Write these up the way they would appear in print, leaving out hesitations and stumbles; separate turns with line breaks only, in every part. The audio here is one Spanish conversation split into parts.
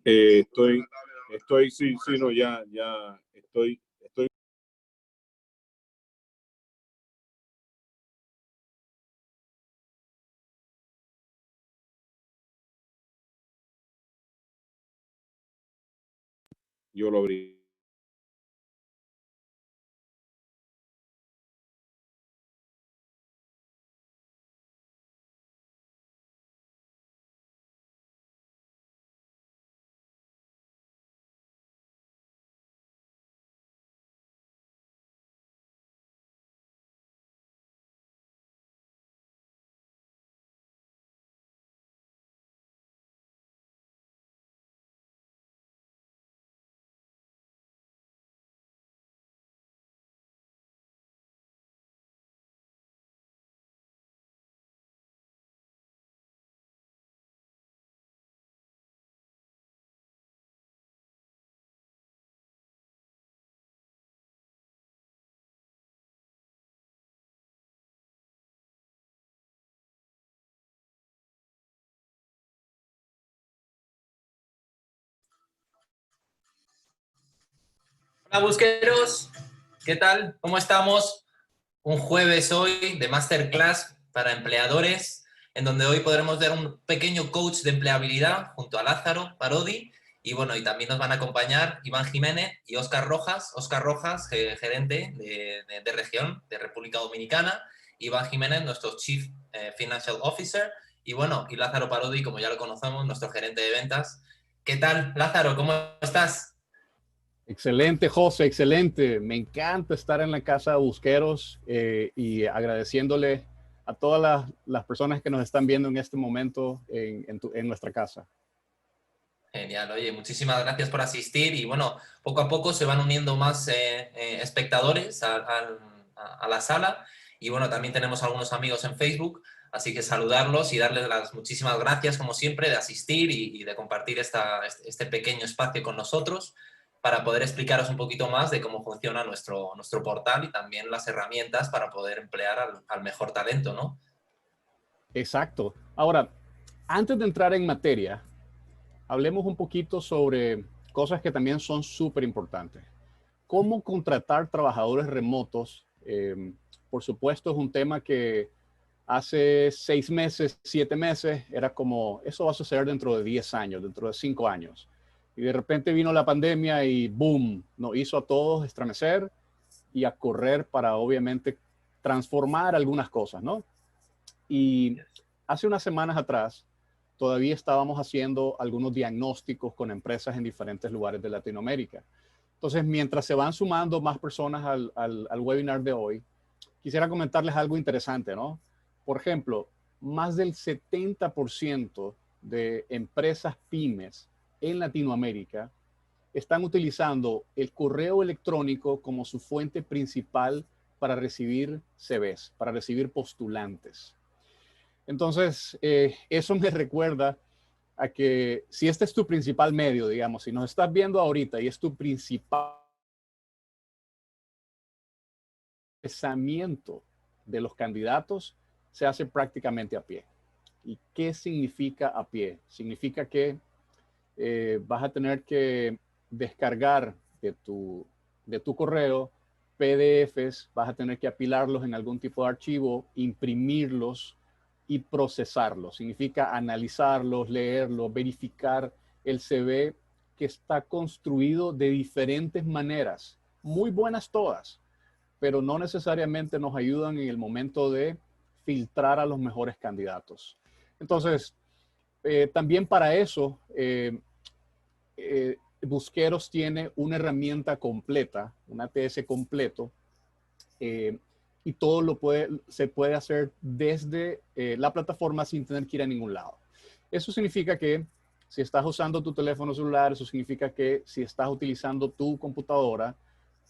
Estoy, sí, sí, no, ya, estoy. Yo lo abrí.
Hola busqueros, ¿qué tal? ¿Cómo estamos? Un jueves hoy de Masterclass para empleadores, en donde hoy podremos dar un pequeño coach de empleabilidad junto a Lázaro Parodi. Y bueno, y también nos van a acompañar Iván Jiménez y Óscar Rojas. Óscar Rojas, gerente de región de República Dominicana. Iván Jiménez, nuestro Chief Financial Officer. Y bueno, y Lázaro Parodi, como ya lo conocemos, nuestro gerente de ventas. ¿Qué tal, Lázaro? ¿Cómo estás?
Excelente, José, excelente. Me encanta estar en la casa de Busqueros y agradeciéndole a todas las personas que nos están viendo en este momento en nuestra casa.
Genial, oye, muchísimas gracias por asistir y bueno, poco a poco se van uniendo más espectadores a la sala y bueno, también tenemos algunos amigos en Facebook, así que saludarlos y darles las muchísimas gracias como siempre de asistir y de compartir este pequeño espacio con nosotros para poder explicaros un poquito más de cómo funciona nuestro portal y también las herramientas para poder emplear al mejor talento, ¿no?
Exacto. Ahora, antes de entrar en materia, hablemos un poquito sobre cosas que también son súper importantes. ¿Cómo contratar trabajadores remotos? Por supuesto, es un tema que hace 6 meses, 7 meses, era como, eso va a suceder dentro de 10 años, dentro de 5 años. Y de repente vino la pandemia y boom, nos hizo a todos estremecer y a correr para obviamente transformar algunas cosas, ¿no? Y hace unas semanas atrás, todavía estábamos haciendo algunos diagnósticos con empresas en diferentes lugares de Latinoamérica. Entonces, mientras se van sumando más personas al webinar de hoy, quisiera comentarles algo interesante, ¿no? Por ejemplo, más del 70% de empresas pymes en Latinoamérica están utilizando el correo electrónico como su fuente principal para recibir CVs, para recibir postulantes. Entonces, eso me recuerda a que si este es tu principal medio, digamos, si nos estás viendo ahorita y es tu principal pensamiento de los candidatos, se hace prácticamente a pie. ¿Y qué significa a pie? Significa que vas a tener que descargar de tu correo PDFs, vas a tener que apilarlos en algún tipo de archivo, imprimirlos y procesarlos. Significa analizarlos, leerlos, verificar el CV que está construido de diferentes maneras, muy buenas todas, pero no necesariamente nos ayudan en el momento de filtrar a los mejores candidatos. Entonces, también para eso, Busqueros tiene una herramienta completa, un ATS completo, eh, y todo se puede hacer desde la plataforma sin tener que ir a ningún lado. Eso significa que si estás usando tu teléfono celular, eso significa que si estás utilizando tu computadora,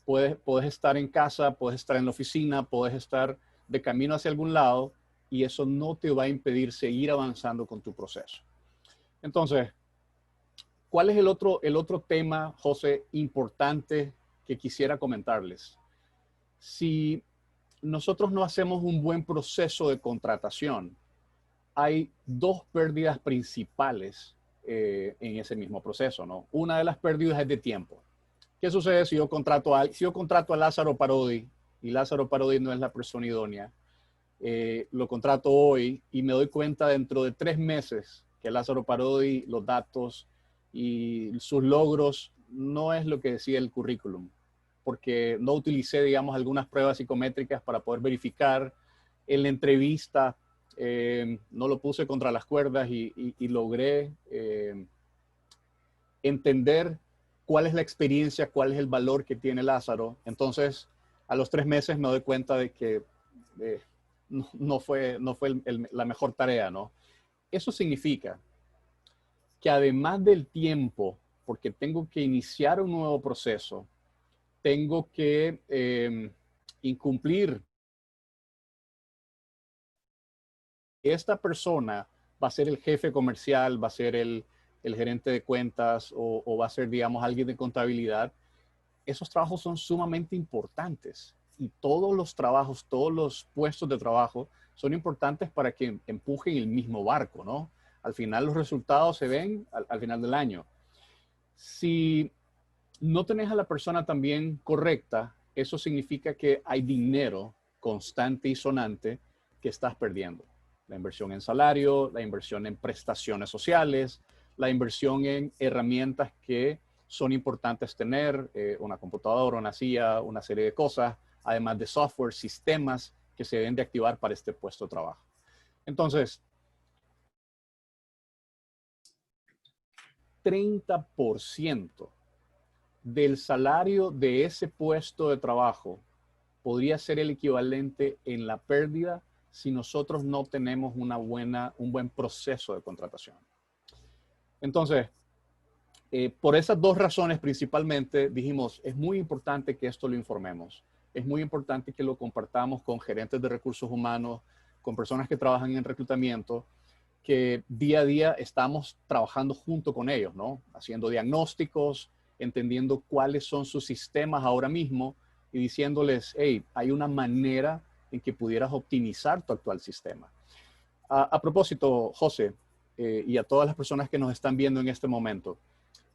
puedes estar en casa, puedes estar en la oficina, puedes estar de camino hacia algún lado y eso no te va a impedir seguir avanzando con tu proceso. Entonces, ¿cuál es el otro tema, José, importante que quisiera comentarles? Si nosotros no hacemos un buen proceso de contratación, hay dos pérdidas principales en ese mismo proceso, ¿no? Una de las pérdidas es de tiempo. ¿Qué sucede si yo contrato a Lázaro Parodi y Lázaro Parodi no es la persona idónea? Lo contrato hoy y me doy cuenta dentro de 3 meses que Lázaro Parodi, los datos y sus logros no es lo que decía el currículum, porque no utilicé, digamos, algunas pruebas psicométricas para poder verificar. En la entrevista no lo puse contra las cuerdas y logré entender cuál es la experiencia, cuál es el valor que tiene Lázaro. Entonces, a los 3 meses me doy cuenta de que no fue la mejor tarea, ¿no? Eso significa que además del tiempo, porque tengo que iniciar un nuevo proceso, tengo que incumplir. Esta persona va a ser el jefe comercial, va a ser el gerente de cuentas o va a ser, digamos, alguien de contabilidad. Esos trabajos son sumamente importantes y todos los trabajos, todos los puestos de trabajo son importantes para que empujen el mismo barco, ¿no? Al final los resultados se ven al final del año. Si no tenés a la persona también correcta, eso significa que hay dinero constante y sonante que estás perdiendo. La inversión en salario, la inversión en prestaciones sociales, la inversión en herramientas que son importantes tener, una computadora, una silla, una serie de cosas, además de software, sistemas que se deben de activar para este puesto de trabajo. Entonces, 30% del salario de ese puesto de trabajo podría ser el equivalente en la pérdida si nosotros no tenemos un buen proceso de contratación. Entonces, por esas 2 razones principalmente dijimos, es muy importante que esto lo informemos. Es muy importante que lo compartamos con gerentes de recursos humanos, con personas que trabajan en reclutamiento, que día a día estamos trabajando junto con ellos, ¿no? Haciendo diagnósticos, entendiendo cuáles son sus sistemas ahora mismo y diciéndoles, hey, hay una manera en que pudieras optimizar tu actual sistema. A propósito, José, y a todas las personas que nos están viendo en este momento,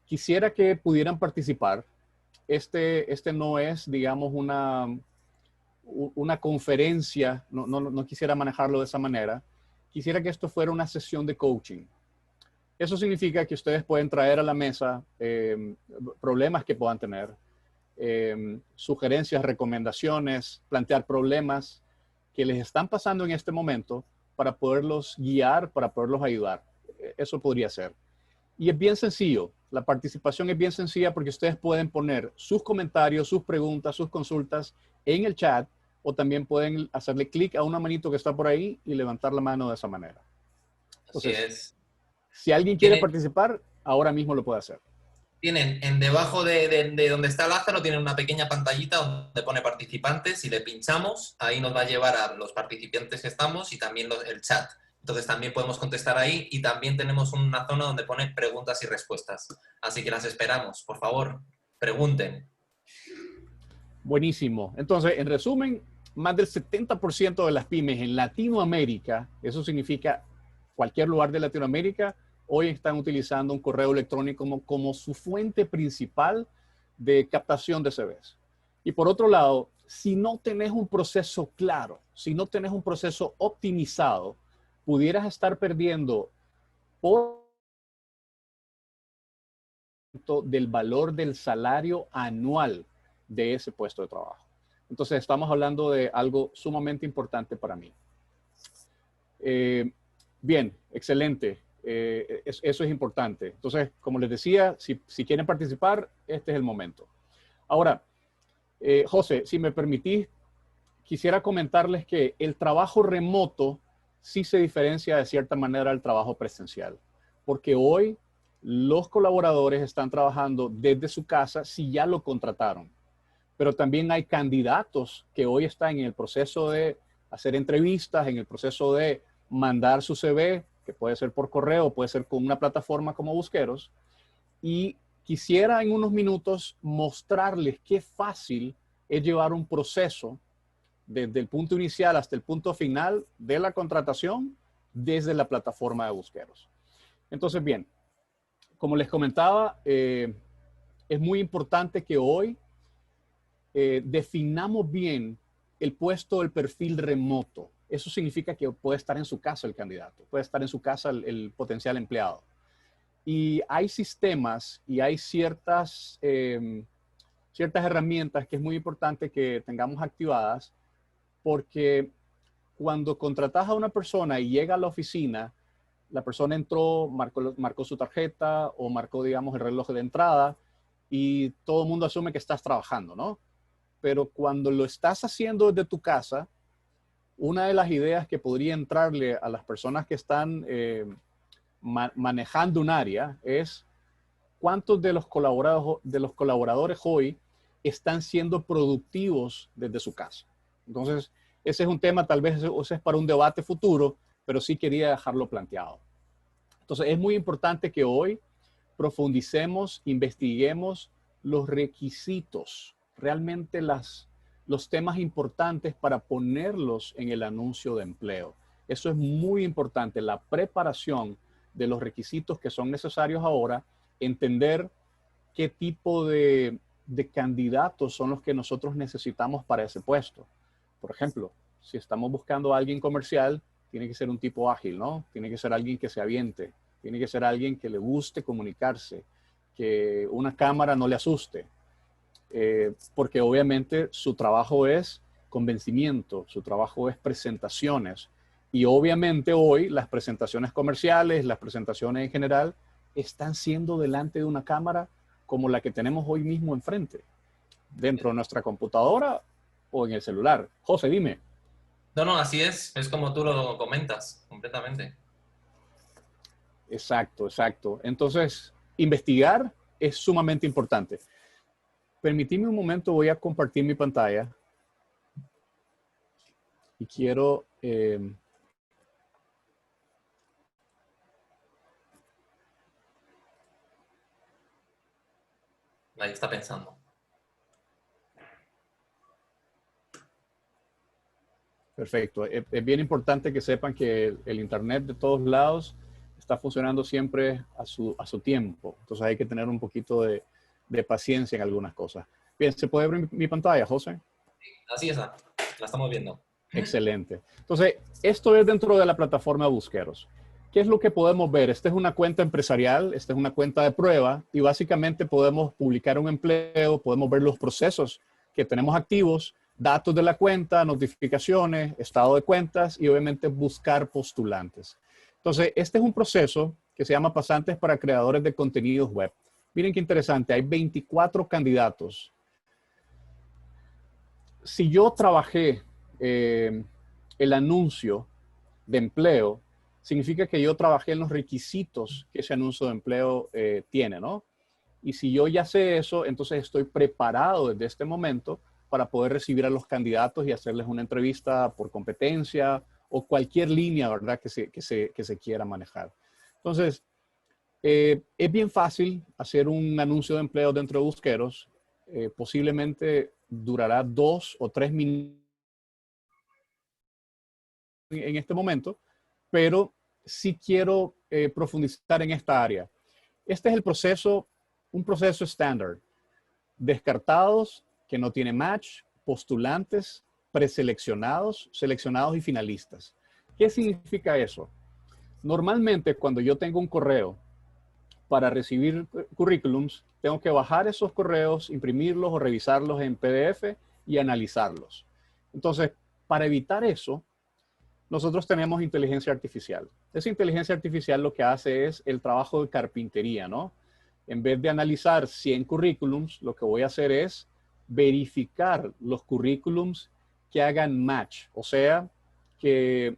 quisiera que pudieran participar. Este no es, digamos, una conferencia, no quisiera manejarlo de esa manera. Quisiera que esto fuera una sesión de coaching. Eso significa que ustedes pueden traer a la mesa problemas que puedan tener, sugerencias, recomendaciones, plantear problemas que les están pasando en este momento para poderlos guiar, para poderlos ayudar. Eso podría ser. Y es bien sencillo. La participación es bien sencilla porque ustedes pueden poner sus comentarios, sus preguntas, sus consultas en el chat o también pueden hacerle clic a una manito que está por ahí y levantar la mano de esa manera. Entonces,
Así es.
si alguien quiere participar, ahora mismo lo puede hacer.
Tienen debajo de donde está Lázaro, tienen una pequeña pantallita donde pone participantes. Si le pinchamos, ahí nos va a llevar a los participantes que estamos y también el chat. Entonces también podemos contestar ahí y también tenemos una zona donde pone preguntas y respuestas. Así que las esperamos. Por favor, pregunten.
Buenísimo. Entonces, en resumen, más del 70% de las pymes en Latinoamérica, eso significa cualquier lugar de Latinoamérica, hoy están utilizando un correo electrónico como su fuente principal de captación de CVs. Y por otro lado, si no tenés un proceso claro, si no tenés un proceso optimizado, pudieras estar perdiendo por del valor del salario anual de ese puesto de trabajo. Entonces, estamos hablando de algo sumamente importante para mí. Bien, excelente. Eso es importante. Entonces, como les decía, si quieren participar, este es el momento. Ahora, José, si me permitís, quisiera comentarles que el trabajo remoto sí se diferencia de cierta manera del trabajo presencial, porque hoy los colaboradores están trabajando desde su casa si ya lo contrataron, pero también hay candidatos que hoy están en el proceso de hacer entrevistas, en el proceso de mandar su CV, que puede ser por correo, puede ser con una plataforma como Busqueros, y quisiera en unos minutos mostrarles qué fácil es llevar un proceso desde el punto inicial hasta el punto final de la contratación desde la plataforma de Busqueros. Entonces, bien, como les comentaba, es muy importante que hoy definamos bien el puesto del perfil remoto. Eso significa que puede estar en su casa el candidato, puede estar en su casa el potencial empleado. Y hay sistemas y hay ciertas herramientas que es muy importante que tengamos activadas, porque cuando contratas a una persona y llega a la oficina, la persona entró, marcó su tarjeta o marcó, digamos, el reloj de entrada y todo el mundo asume que estás trabajando, ¿no? Pero cuando lo estás haciendo desde tu casa, una de las ideas que podría entrarle a las personas que están manejando un área es cuántos de los colaboradores hoy están siendo productivos desde su casa. Entonces, ese es un tema, tal vez ese es para un debate futuro, pero sí quería dejarlo planteado. Entonces, es muy importante que hoy profundicemos, investiguemos los requisitos, realmente los temas importantes para ponerlos en el anuncio de empleo. Eso es muy importante, la preparación de los requisitos que son necesarios ahora, entender qué tipo de candidatos son los que nosotros necesitamos para ese puesto. Por ejemplo, si estamos buscando a alguien comercial, tiene que ser un tipo ágil, ¿no? Tiene que ser alguien que se aviente, tiene que ser alguien que le guste comunicarse, que una cámara no le asuste, porque obviamente su trabajo es convencimiento, su trabajo es presentaciones. Y obviamente hoy las presentaciones comerciales, las presentaciones en general, están siendo delante de una cámara como la que tenemos hoy mismo enfrente, dentro de nuestra computadora o en el celular. José, dime.
No, no, así es como tú lo comentas, completamente.
Exacto, exacto. Entonces, investigar es sumamente importante. Permitidme un momento, voy a compartir mi pantalla y quiero...
Ahí está pensando.
Perfecto. Es bien importante que sepan que el Internet de todos lados está funcionando siempre a su tiempo. Entonces hay que tener un poquito de paciencia en algunas cosas. Bien, ¿se puede ver mi pantalla, José?
Así es, la estamos viendo.
Excelente. Entonces, esto es dentro de la plataforma Busqueros. ¿Qué es lo que podemos ver? Esta es una cuenta empresarial, esta es una cuenta de prueba y básicamente podemos publicar un empleo, podemos ver los procesos que tenemos activos, datos de la cuenta, notificaciones, estado de cuentas y obviamente buscar postulantes. Entonces, este es un proceso que se llama Pasantes para Creadores de Contenidos Web. Miren qué interesante, hay 24 candidatos. Si yo trabajé el anuncio de empleo, significa que yo trabajé en los requisitos que ese anuncio de empleo tiene, ¿no? Y si yo ya sé eso, entonces estoy preparado desde este momento para poder recibir a los candidatos y hacerles una entrevista por competencia o cualquier línea, ¿verdad?, que se quiera manejar. Entonces, es bien fácil hacer un anuncio de empleo dentro de Busqueros. Posiblemente durará 2 o 3 minutos en este momento, pero sí quiero profundizar en esta área. Este es el proceso, un proceso estándar. Descartados, que no tiene match, postulantes, preseleccionados, seleccionados y finalistas. ¿Qué significa eso? Normalmente cuando yo tengo un correo para recibir currículums, tengo que bajar esos correos, imprimirlos o revisarlos en PDF y analizarlos. Entonces, para evitar eso, nosotros tenemos inteligencia artificial. Esa inteligencia artificial lo que hace es el trabajo de carpintería, ¿no? En vez de analizar 100 currículums, lo que voy a hacer es verificar los currículums que hagan match, o sea, que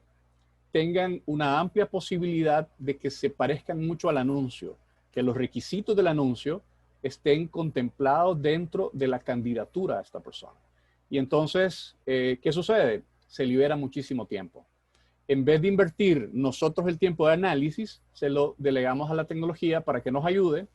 tengan una amplia posibilidad de que se parezcan mucho al anuncio, que los requisitos del anuncio estén contemplados dentro de la candidatura a esta persona. Y entonces, ¿qué sucede? Se libera muchísimo tiempo. En vez de invertir nosotros el tiempo de análisis, se lo delegamos a la tecnología para que nos ayude,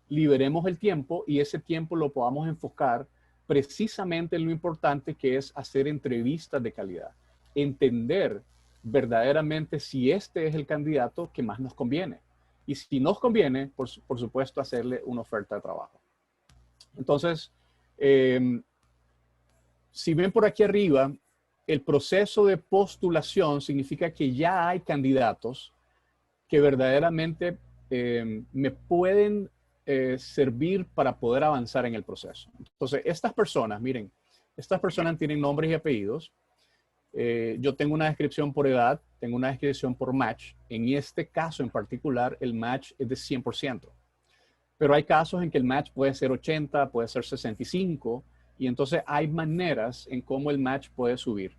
liberemos el tiempo y ese tiempo lo podamos enfocar precisamente en lo importante que es hacer entrevistas de calidad, entender verdaderamente si este es el candidato que más nos conviene. Y si nos conviene, por supuesto, hacerle una oferta de trabajo. Entonces, si ven por aquí arriba, el proceso de postulación significa que ya hay candidatos que verdaderamente me pueden servir para poder avanzar en el proceso. Entonces, estas personas, miren, estas personas tienen nombres y apellidos. Yo tengo una descripción por edad, tengo una descripción por match. En este caso en particular, el match es de 100%. Pero hay casos en que el match puede ser 80, puede ser 65, y entonces hay maneras en cómo el match puede subir.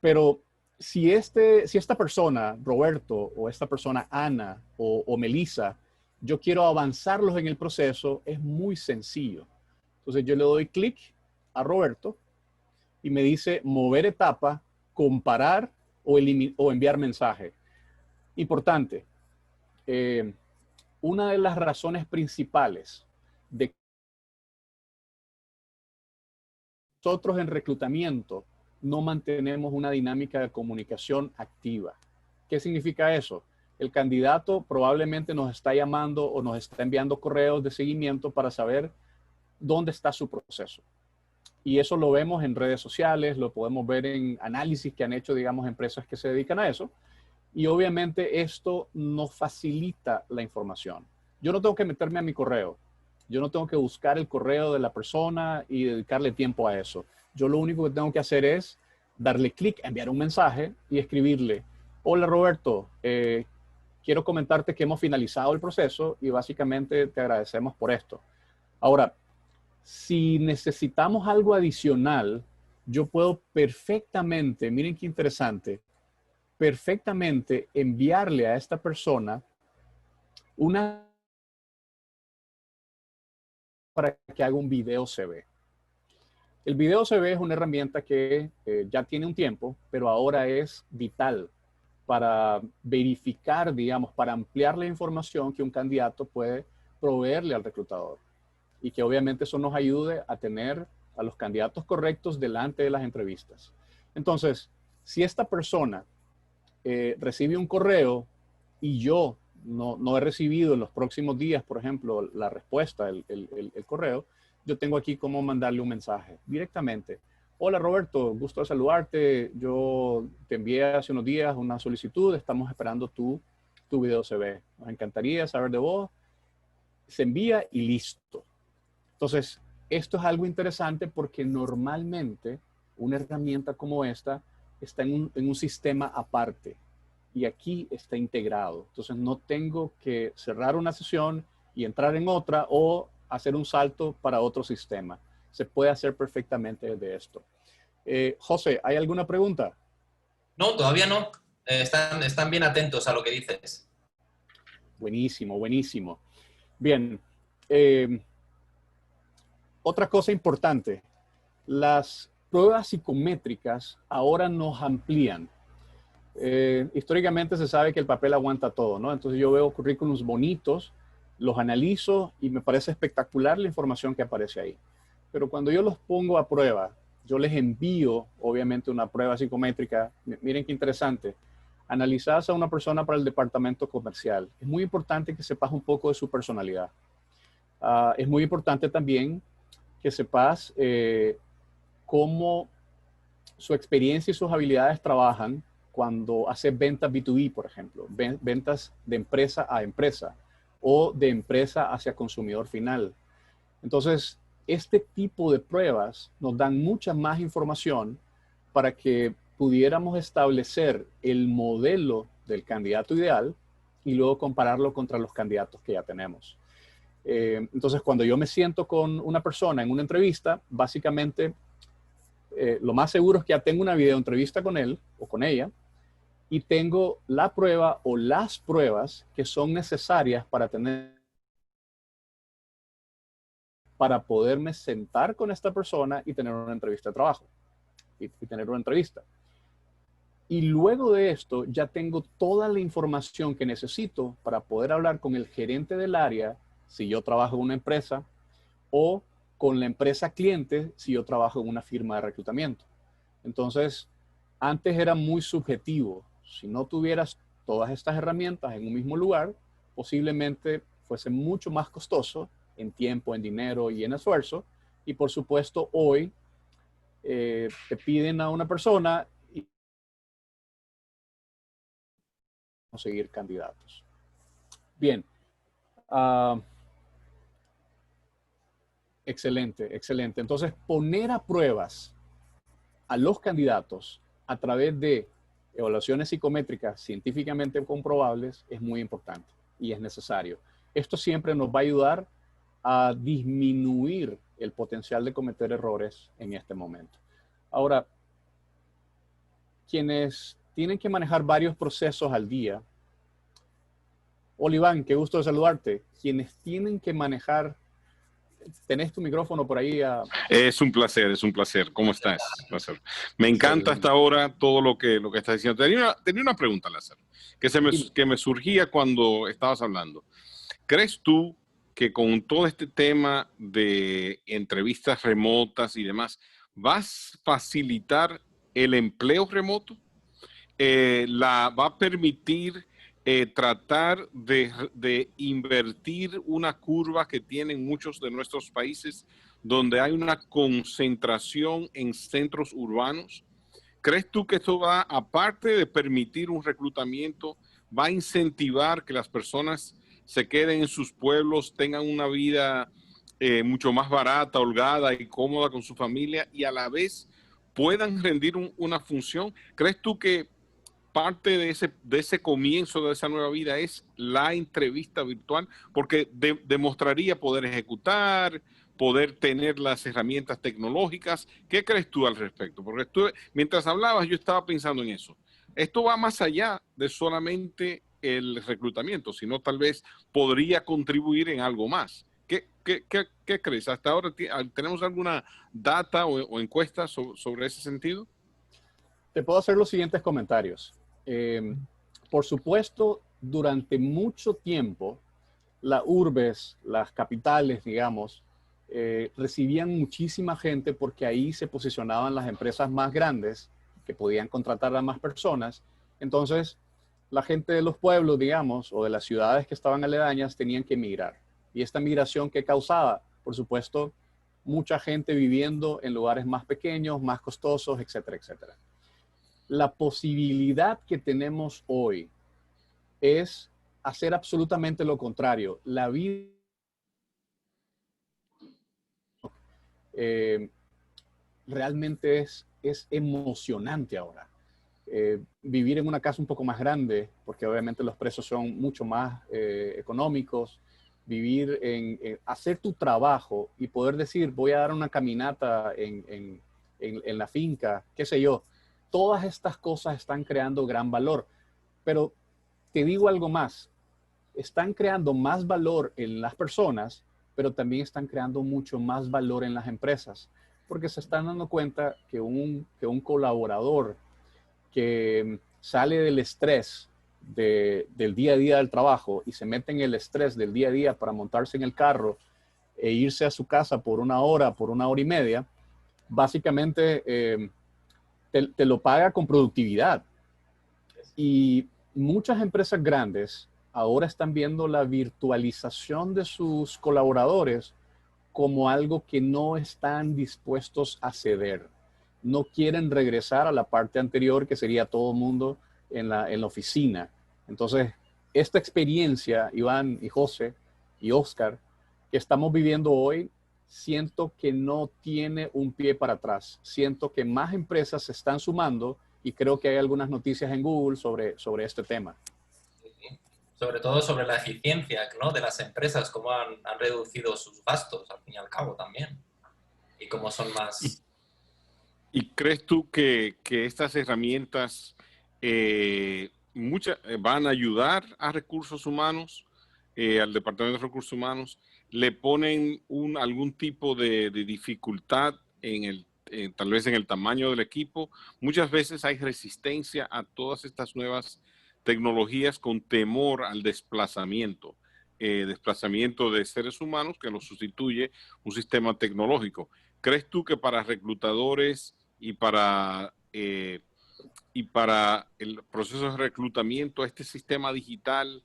Pero si esta persona, Roberto, o esta persona, Ana, o Melissa, yo quiero avanzarlos en el proceso, es muy sencillo. Entonces yo le doy clic a Roberto y me dice mover etapa, comparar o enviar mensaje. Importante. Una de las razones principales de que nosotros en reclutamiento no mantenemos una dinámica de comunicación activa. ¿Qué significa eso? El candidato probablemente nos está llamando o nos está enviando correos de seguimiento para saber dónde está su proceso. Y eso lo vemos en redes sociales, lo podemos ver en análisis que han hecho, digamos, empresas que se dedican a eso. Y obviamente esto nos facilita la información. Yo no tengo que meterme a mi correo. Yo no tengo que buscar el correo de la persona y dedicarle tiempo a eso. Yo lo único que tengo que hacer es darle clic, enviar un mensaje y escribirle: hola Roberto, quiero comentarte que hemos finalizado el proceso y básicamente te agradecemos por esto. Ahora, si necesitamos algo adicional, yo puedo perfectamente, miren qué interesante, perfectamente enviarle a esta persona una para que haga un video CV. El video CV es una herramienta que ya tiene un tiempo, pero ahora es vital para verificar, digamos, para ampliar la información que un candidato puede proveerle al reclutador. Y que obviamente eso nos ayude a tener a los candidatos correctos delante de las entrevistas. Entonces, si esta persona recibe un correo y yo no he recibido en los próximos días, por ejemplo, la respuesta, el correo, yo tengo aquí cómo mandarle un mensaje directamente. Hola Roberto, gusto de saludarte. Yo te envié hace unos días una solicitud, estamos esperando tu video CV. Nos encantaría saber de vos. Se envía y listo. Entonces, esto es algo interesante porque normalmente una herramienta como esta está en un sistema aparte y aquí está integrado. Entonces, no tengo que cerrar una sesión y entrar en otra o hacer un salto para otro sistema. Se puede hacer perfectamente desde esto. José, ¿hay alguna pregunta?
No, todavía no. Están bien atentos a lo que dices.
Buenísimo, buenísimo. Bien. Otra cosa importante, las pruebas psicométricas ahora nos amplían. Históricamente se sabe que el papel aguanta todo, ¿no? Entonces yo veo currículums bonitos, los analizo y me parece espectacular la información que aparece ahí. Pero cuando yo los pongo a prueba, yo les envío, obviamente, una prueba psicométrica. Miren qué interesante. Analizás a una persona para el departamento comercial. Es muy importante que sepas un poco de su personalidad. Es muy importante también que sepas cómo su experiencia y sus habilidades trabajan cuando hace ventas B2B, por ejemplo, ventas de empresa a empresa o de empresa hacia consumidor final. Entonces, este tipo de pruebas nos dan mucha más información para que pudiéramos establecer el modelo del candidato ideal y luego compararlo contra los candidatos que ya tenemos. Entonces, cuando yo me siento con una persona en una entrevista, básicamente lo más seguro es que ya tengo una videoentrevista con él o con ella y tengo la prueba o las pruebas que son necesarias para poderme sentar con esta persona y tener una entrevista de trabajo y tener una entrevista. Y luego de esto ya tengo toda la información que necesito para poder hablar con el gerente del área si yo trabajo en una empresa o con la empresa cliente si yo trabajo en una firma de reclutamiento. Entonces, antes era muy subjetivo. Si no tuvieras todas estas herramientas en un mismo lugar, posiblemente fuese mucho más costoso en tiempo, en dinero y en esfuerzo. Y por supuesto, hoy te piden a una persona y conseguir candidatos. Bien. Excelente, excelente. Entonces, poner a pruebas a los candidatos a través de evaluaciones psicométricas científicamente comprobables es muy importante y es necesario. Esto siempre nos va a ayudar a disminuir el potencial de cometer errores en este momento. Ahora, quienes tienen que manejar varios procesos al día, Oliván, qué gusto de saludarte. Quienes tienen que manejar, tenés tu micrófono por ahí.
Es un placer, es un placer. ¿Cómo estás? Placer. Me encanta hasta ahora todo lo que estás diciendo. Tenía una pregunta, Lázaro, que me surgía cuando estabas hablando. ¿Crees tú que con todo este tema de entrevistas remotas y demás, vas a facilitar el empleo remoto? ¿Va a permitir tratar de invertir una curva que tienen muchos de nuestros países donde hay una concentración en centros urbanos? ¿Crees tú que esto va, aparte de permitir un reclutamiento, va a incentivar que las personas se queden en sus pueblos, tengan una vida mucho más barata, holgada y cómoda con su familia y a la vez puedan rendir una función? ¿Crees tú que parte de ese comienzo de esa nueva vida es la entrevista virtual? Porque demostraría poder ejecutar, poder tener las herramientas tecnológicas. ¿Qué crees tú al respecto? Porque mientras hablabas yo estaba pensando en eso. Esto va más allá de solamente el reclutamiento, sino tal vez podría contribuir en algo más. ¿Qué crees? ¿Hasta ahora tenemos alguna data o encuesta sobre ese sentido?
Te puedo hacer los siguientes comentarios. Por supuesto, durante mucho tiempo, las urbes, las capitales, digamos, recibían muchísima gente porque ahí se posicionaban las empresas más grandes que podían contratar a más personas. Entonces, la gente de los pueblos, digamos, o de las ciudades que estaban aledañas tenían que emigrar. Y esta migración que causaba, por supuesto, mucha gente viviendo en lugares más pequeños, más costosos, etcétera, etcétera. La posibilidad que tenemos hoy es hacer absolutamente lo contrario. La vida realmente es emocionante ahora. Vivir en una casa un poco más grande, porque obviamente los precios son mucho más económicos, vivir hacer tu trabajo y poder decir, voy a dar una caminata en la finca, qué sé yo. Todas estas cosas están creando gran valor, pero te digo algo más, están creando más valor en las personas, pero también están creando mucho más valor en las empresas, porque se están dando cuenta que un colaborador que sale del estrés del día a día del trabajo y se mete en el estrés del día a día para montarse en el carro e irse a su casa por una hora y media, básicamente te lo paga con productividad. Y muchas empresas grandes ahora están viendo la virtualización de sus colaboradores como algo que no están dispuestos a ceder. No quieren regresar a la parte anterior, que sería todo el mundo en la oficina. Entonces, esta experiencia, Iván y José y Oscar, que estamos viviendo hoy, siento que no tiene un pie para atrás. Siento que más empresas se están sumando y creo que hay algunas noticias en Google sobre este tema.
Sobre todo sobre la eficiencia, ¿no?, de las empresas, cómo han reducido sus gastos, al fin y al cabo, también. Y cómo son más...
¿Y crees tú que estas herramientas van a ayudar a recursos humanos, al Departamento de Recursos Humanos? ¿Le ponen algún tipo de dificultad tal vez en el tamaño del equipo? Muchas veces hay resistencia a todas estas nuevas tecnologías con temor al desplazamiento de seres humanos que los sustituye un sistema tecnológico. ¿Crees tú que para reclutadores y para y para el proceso de reclutamiento, este sistema digital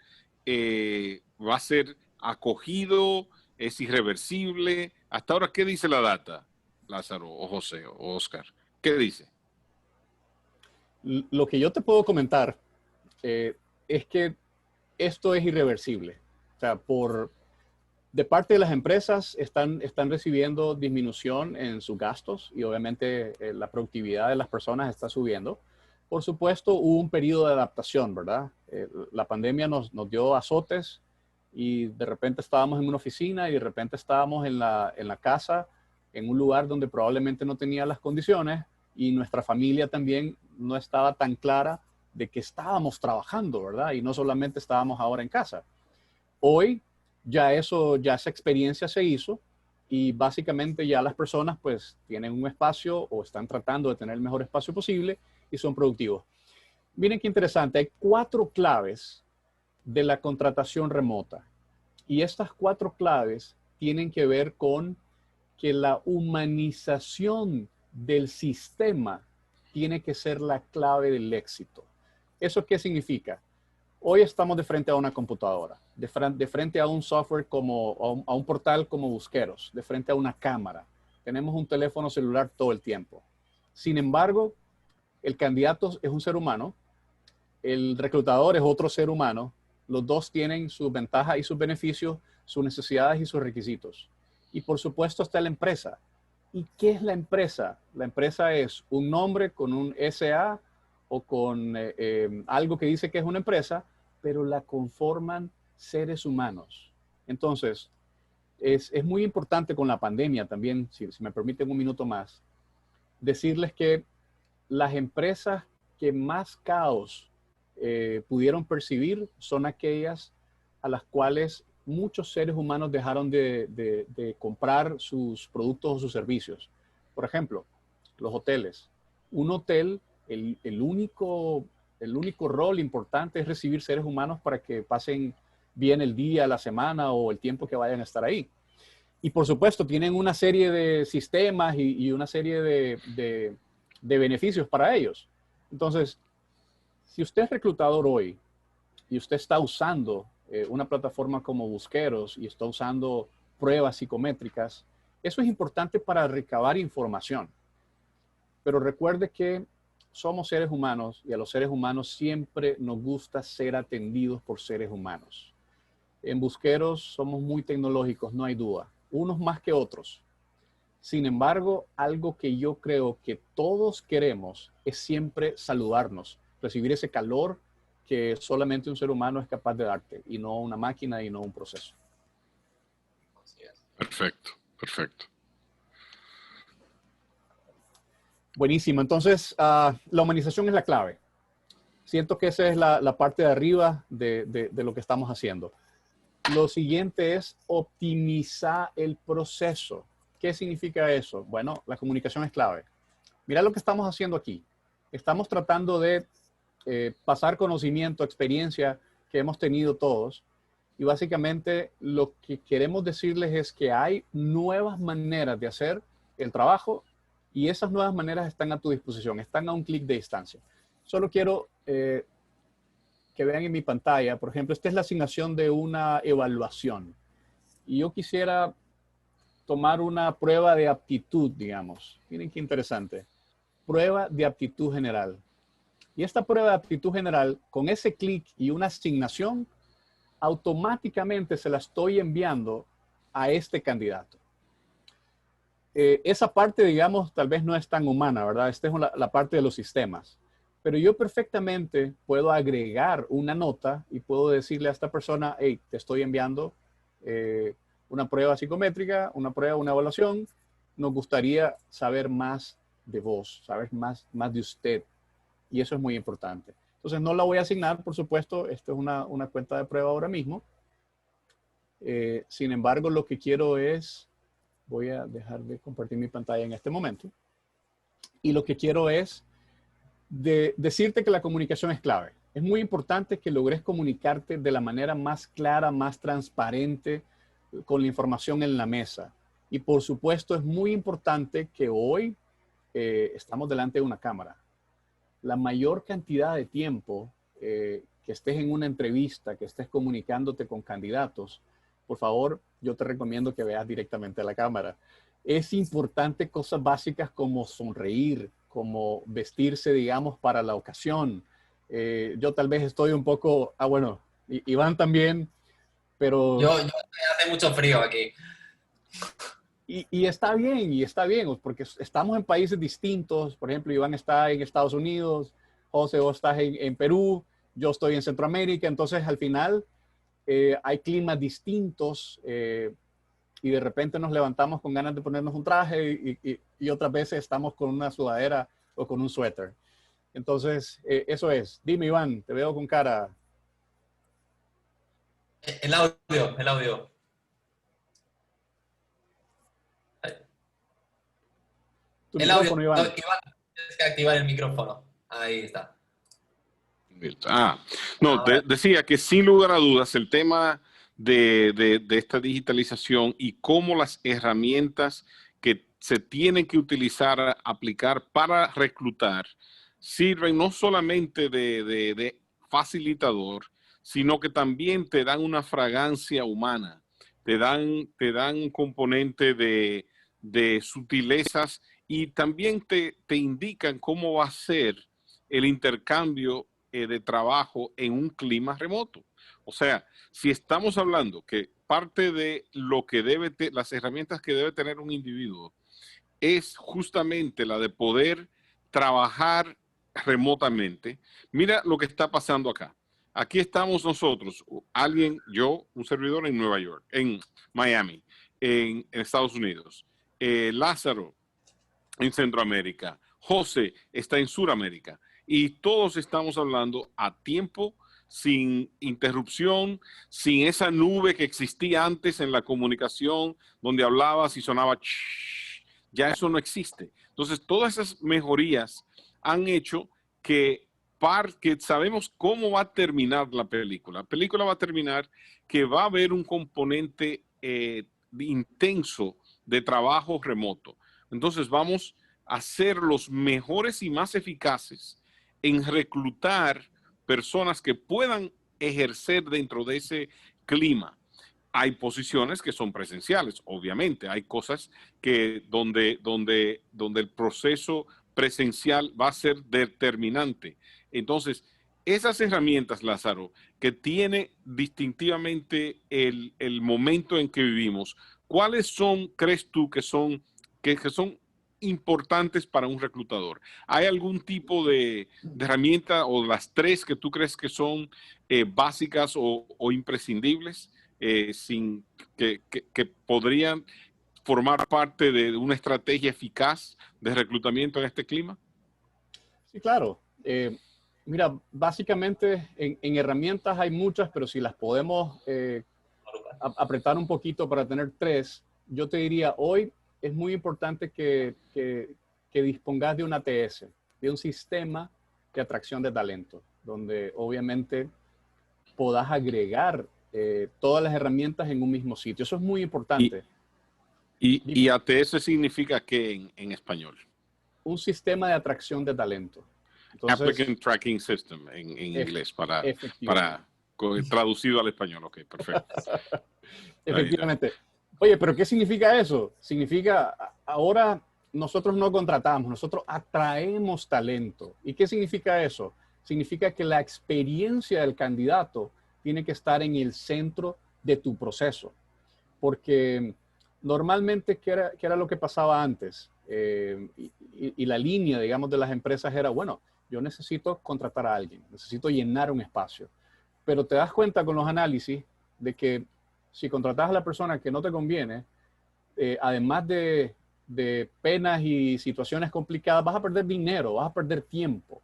va a ser acogido, es irreversible. Hasta ahora, ¿qué dice la data, Lázaro, o José, o Oscar? ¿Qué dice?
Lo que yo te puedo comentar es que esto es irreversible. O sea, de parte de las empresas están recibiendo disminución en sus gastos y obviamente la productividad de las personas está subiendo. Por supuesto, hubo un periodo de adaptación, ¿verdad? La pandemia nos dio azotes y de repente estábamos en una oficina y de repente estábamos en la casa, en un lugar donde probablemente no tenía las condiciones y nuestra familia también no estaba tan clara de que estábamos trabajando, ¿verdad? Y no solamente estábamos ahora en casa. Hoy ya esa experiencia se hizo y básicamente ya las personas pues tienen un espacio o están tratando de tener el mejor espacio posible y son productivos. Miren qué interesante, hay 4 claves de la contratación remota y estas 4 claves tienen que ver con que la humanización del sistema tiene que ser la clave del éxito. ¿Eso qué significa? Hoy estamos de frente a una computadora, de frente a un software a un portal como Busqueros, de frente a una cámara. Tenemos un teléfono celular todo el tiempo. Sin embargo, el candidato es un ser humano, el reclutador es otro ser humano, los dos tienen sus ventajas y sus beneficios, sus necesidades y sus requisitos. Y por supuesto está la empresa. ¿Y qué es la empresa? La empresa es un nombre con un SA o con algo que dice que es una empresa, pero la conforman seres humanos. Entonces, es muy importante con la pandemia también, si me permiten un minuto más, decirles que las empresas que más caos pudieron percibir son aquellas a las cuales muchos seres humanos dejaron de comprar sus productos o sus servicios. Por ejemplo, los hoteles. Un hotel, el único rol importante es recibir seres humanos para que pasen bien el día, la semana o el tiempo que vayan a estar ahí. Y por supuesto, tienen una serie de sistemas y una serie de beneficios para ellos. Entonces, si usted es reclutador hoy y usted está usando una plataforma como Busqueros y está usando pruebas psicométricas, eso es importante para recabar información. Pero recuerde que somos seres humanos y a los seres humanos siempre nos gusta ser atendidos por seres humanos. En Busqueros somos muy tecnológicos, no hay duda, unos más que otros. Sin embargo, algo que yo creo que todos queremos es siempre saludarnos, recibir ese calor que solamente un ser humano es capaz de darte y no una máquina y no un proceso.
Perfecto, perfecto.
Buenísimo. Entonces, la humanización es la clave. Siento que esa es la parte de arriba de lo que estamos haciendo. Lo siguiente es optimizar el proceso. ¿Qué significa eso? Bueno, la comunicación es clave. Mira lo que estamos haciendo aquí. Estamos tratando de pasar conocimiento, experiencia que hemos tenido todos. Y básicamente lo que queremos decirles es que hay nuevas maneras de hacer el trabajo y esas nuevas maneras están a tu disposición, están a un clic de distancia. Solo quiero que vean en mi pantalla, por ejemplo, esta es la asignación de una evaluación. Y yo quisiera tomar una prueba de aptitud, digamos. Miren qué interesante. Prueba de aptitud general. Y esta prueba de aptitud general, con ese clic y una asignación, automáticamente se la estoy enviando a este candidato. Esa parte, digamos, tal vez no es tan humana, ¿verdad? Esta es la parte de los sistemas. Pero yo perfectamente puedo agregar una nota y puedo decirle a esta persona, hey, te estoy enviando una prueba psicométrica, una evaluación. Nos gustaría saber más de vos, saber más de usted. Y eso es muy importante. Entonces no la voy a asignar, por supuesto. Esto es una cuenta de prueba ahora mismo. Sin embargo, lo que quiero es, voy a dejar de compartir mi pantalla en este momento. Y lo que quiero es decirte que la comunicación es clave. Es muy importante que logres comunicarte de la manera más clara, más transparente, con la información en la mesa. Y por supuesto es muy importante que hoy estamos delante de una cámara. la mayor cantidad de tiempo que estés en una entrevista, que estés comunicándote con candidatos, por favor, yo te recomiendo que veas directamente a la cámara. Es importante cosas básicas como sonreír, como vestirse, digamos, para la ocasión. Yo tal vez estoy un poco, bueno, Iván también, pero...
Yo hace mucho frío aquí.
Y está bien, porque estamos en países distintos. Por ejemplo, Iván está en Estados Unidos, José, vos estás en Perú, yo estoy en Centroamérica. Entonces, al final, hay climas distintos y de repente nos levantamos con ganas de ponernos un traje y otras veces estamos con una sudadera o con un suéter. Entonces, eso es. Dime, Iván, te veo con cara.
El audio.
Tu
El audio,
micrófono, Iván.
Iván, tienes que activar el micrófono. Ahí está.
No, decía que sin lugar a dudas el tema de esta digitalización y cómo las herramientas que se tienen que utilizar, aplicar para reclutar, sirven no solamente de facilitador, sino que también te dan una fragancia humana, te dan un componente de sutilezas y también te indican cómo va a ser el intercambio de trabajo en un clima remoto. O sea, si estamos hablando que parte de lo que las herramientas que debe tener un individuo es justamente la de poder trabajar remotamente, mira lo que está pasando acá. Aquí estamos nosotros, un servidor en Nueva York, en Miami, en Estados Unidos, Lázaro en Centroamérica, José está en Sudamérica y todos estamos hablando a tiempo, sin interrupción, sin esa nube que existía antes en la comunicación donde hablabas y sonaba ya eso no existe. Entonces, todas esas mejorías han hecho que sabemos cómo va a terminar la película. La película va a terminar que va a haber un componente intenso de trabajo remoto. Entonces, vamos a ser los mejores y más eficaces en reclutar personas que puedan ejercer dentro de ese clima. Hay posiciones que son presenciales, obviamente. Hay cosas que donde el proceso presencial va a ser determinante. Entonces, esas herramientas, Lázaro, que tiene distintivamente el momento en que vivimos, ¿cuáles crees tú, que son importantes para un reclutador? ¿Hay algún tipo de herramienta o las tres que tú crees que son básicas o imprescindibles que podrían formar parte de una estrategia eficaz de reclutamiento en este clima?
Sí, claro. Mira, básicamente en herramientas hay muchas, pero si las podemos apretar un poquito para tener tres, yo te diría, hoy es muy importante que dispongas de un ATS, de un sistema de atracción de talento, donde obviamente podás agregar todas las herramientas en un mismo sitio. Eso es muy importante.
¿Y ATS significa qué en español?
Un sistema de atracción de talento. Entonces,
Applicant Tracking System en inglés, para traducido al español. Ok, perfecto.
Efectivamente. Oye, pero ¿qué significa eso? Significa, ahora nosotros no contratamos, nosotros atraemos talento. ¿Y qué significa eso? Significa que la experiencia del candidato tiene que estar en el centro de tu proceso. Porque normalmente, ¿qué era lo que pasaba antes? Y la línea, digamos, de las empresas era, bueno, yo necesito contratar a alguien, necesito llenar un espacio. Pero te das cuenta con los análisis de que si contratas a la persona que no te conviene, además de penas y situaciones complicadas, vas a perder dinero, vas a perder tiempo.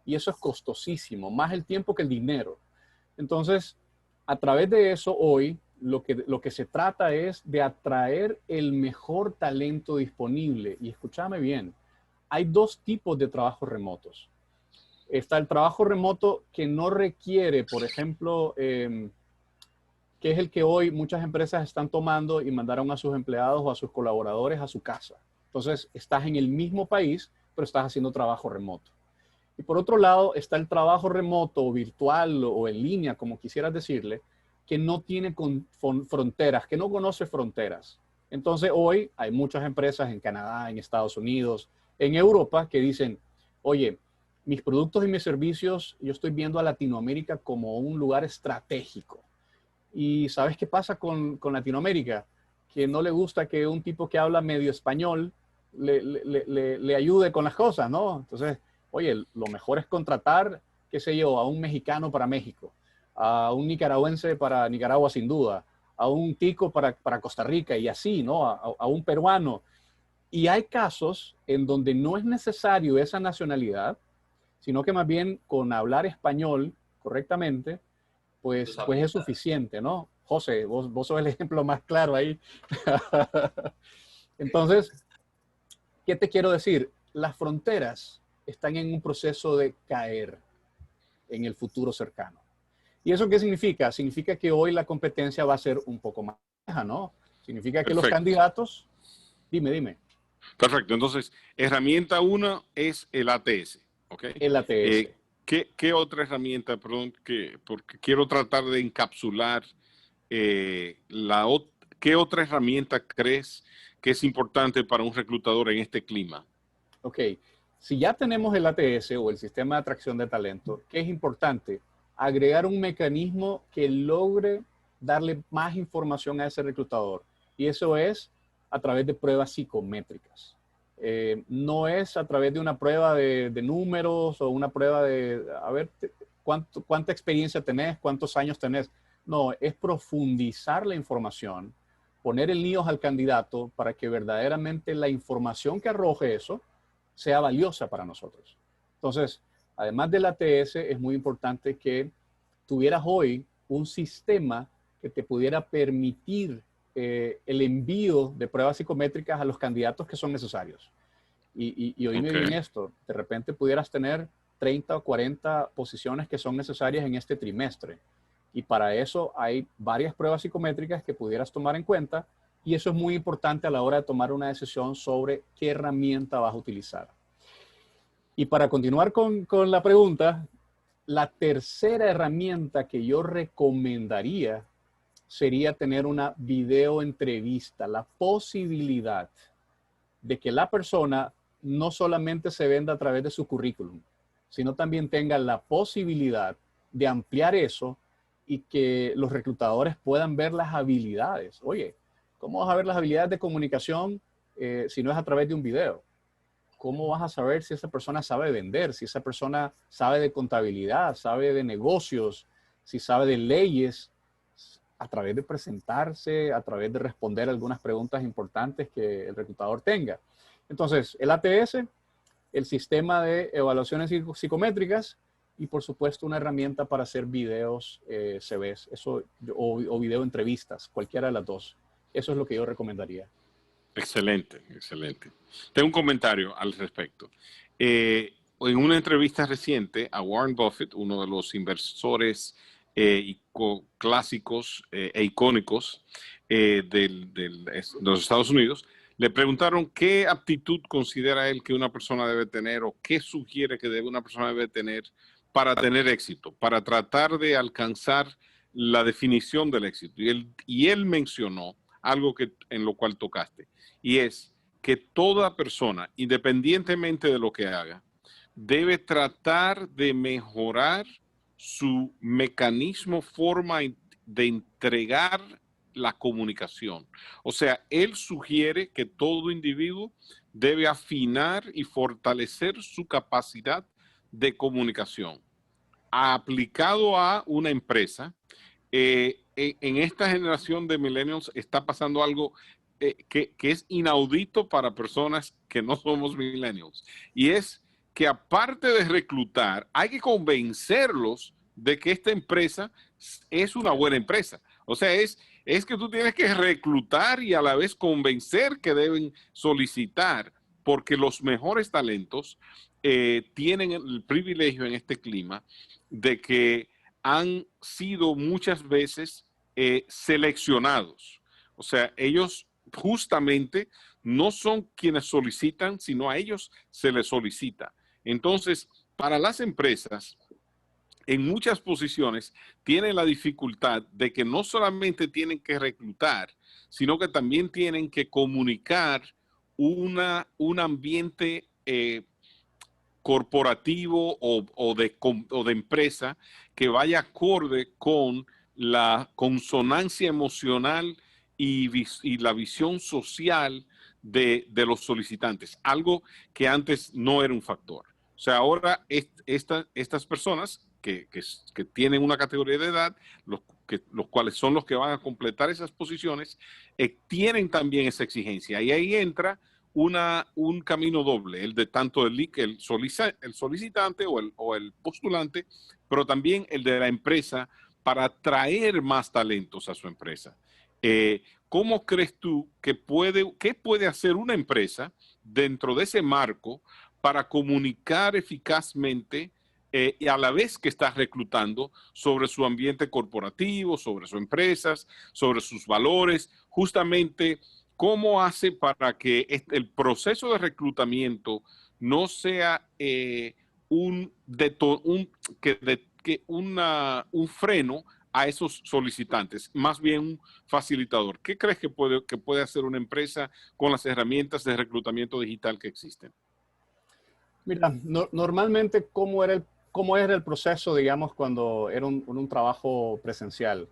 Y eso es costosísimo, más el tiempo que el dinero. Entonces, a través de eso, hoy, lo que se trata es de atraer el mejor talento disponible. Y escúchame bien, hay dos tipos de trabajos remotos. Está el trabajo remoto que no requiere, por ejemplo, que es el que hoy muchas empresas están tomando y mandaron a sus empleados o a sus colaboradores a su casa. Entonces, estás en el mismo país, pero estás haciendo trabajo remoto. Y por otro lado está el trabajo remoto o virtual o en línea, como quisieras decirle, que no tiene fronteras, que no conoce fronteras. Entonces hoy hay muchas empresas en Canadá, en Estados Unidos, en Europa que dicen, oye, mis productos y mis servicios, yo estoy viendo a Latinoamérica como un lugar estratégico. ¿Y sabes qué pasa con Latinoamérica? Que no le gusta que un tipo que habla medio español le ayude con las cosas, ¿no? Entonces, oye, lo mejor es contratar, qué sé yo, a un mexicano para México, a un nicaragüense para Nicaragua sin duda, a un tico para Costa Rica y así, ¿no? A un peruano. Y hay casos en donde no es necesario esa nacionalidad, sino que más bien con hablar español correctamente, pues es suficiente, ¿no? José, vos sos el ejemplo más claro ahí. Entonces, ¿qué te quiero decir? Las fronteras están en un proceso de caer en el futuro cercano. ¿Y eso qué significa? Significa que hoy la competencia va a ser un poco más baja, ¿no? Significa que los candidatos... Dime.
Perfecto. Entonces, herramienta 1 es el ATS, ¿ok?
El ATS.
¿Qué otra herramienta, perdón, porque quiero tratar de encapsular qué otra herramienta crees que es importante para un reclutador en este clima?
Ok, si ya tenemos el ATS o el sistema de atracción de talento, ¿qué es importante? Agregar un mecanismo que logre darle más información a ese reclutador. Y eso es a través de pruebas psicométricas. No es a través de una prueba de números o una prueba de, a ver, cuánta experiencia tenés, cuántos años tenés. No, es profundizar la información, poner en líos al candidato para que verdaderamente la información que arroje eso sea valiosa para nosotros. Entonces, además del ATS, es muy importante que tuvieras hoy un sistema que te pudiera permitir el envío de pruebas psicométricas a los candidatos que son necesarios. Y oíme bien esto, de repente pudieras tener 30 o 40 posiciones que son necesarias en este trimestre. Y para eso hay varias pruebas psicométricas que pudieras tomar en cuenta. Y eso es muy importante a la hora de tomar una decisión sobre qué herramienta vas a utilizar. Y para continuar con la pregunta, la tercera herramienta que yo recomendaría sería tener una video entrevista, la posibilidad de que la persona no solamente se venda a través de su currículum, sino también tenga la posibilidad de ampliar eso y que los reclutadores puedan ver las habilidades. Oye, ¿cómo vas a ver las habilidades de comunicación si no es a través de un video? ¿Cómo vas a saber si esa persona sabe vender, si esa persona sabe de contabilidad, sabe de negocios, si sabe de leyes? A través de presentarse, a través de responder algunas preguntas importantes que el reclutador tenga. Entonces, el ATS, el sistema de evaluaciones psicométricas y, por supuesto, una herramienta para hacer videos CVs o video entrevistas, cualquiera de las dos. Eso es lo que yo recomendaría.
Excelente. Tengo un comentario al respecto. En una entrevista reciente a Warren Buffett, uno de los inversores clásicos e icónicos de los Estados Unidos, le preguntaron qué aptitud considera él que una persona debe tener o qué sugiere que una persona debe tener para tener éxito, para tratar de alcanzar la definición del éxito. Y él mencionó algo en lo cual tocaste, y es que toda persona, independientemente de lo que haga, debe tratar de mejorar su mecanismo, forma de entregar la comunicación. O sea, él sugiere que todo individuo debe afinar y fortalecer su capacidad de comunicación. Aplicado a una empresa, en esta generación de millennials está pasando algo que es inaudito para personas que no somos millennials. Y es que aparte de reclutar, hay que convencerlos de que esta empresa es una buena empresa. O sea, es que tú tienes que reclutar y a la vez convencer que deben solicitar, porque los mejores talentos tienen el privilegio en este clima de que han sido muchas veces seleccionados. O sea, ellos justamente no son quienes solicitan, sino a ellos se les solicita. Entonces, para las empresas, en muchas posiciones, tienen la dificultad de que no solamente tienen que reclutar, sino que también tienen que comunicar un ambiente corporativo o de empresa que vaya acorde con la consonancia emocional y la visión social de los solicitantes, algo que antes no era un factor. O sea, ahora estas personas que tienen una categoría de edad, los cuales son los que van a completar esas posiciones, tienen también esa exigencia. Y ahí entra un camino doble, el de tanto el solicitante o el postulante, pero también el de la empresa para atraer más talentos a su empresa. ¿Cómo crees tú que qué puede hacer una empresa dentro de ese marco para comunicar eficazmente y a la vez que está reclutando sobre su ambiente corporativo, sobre sus empresas, sobre sus valores, justamente cómo hace para que el proceso de reclutamiento no sea un freno a esos solicitantes, más bien un facilitador? ¿Qué crees que puede hacer una empresa con las herramientas de reclutamiento digital que existen?
Mira, normalmente, ¿cómo era el proceso, digamos, cuando era un trabajo presencial?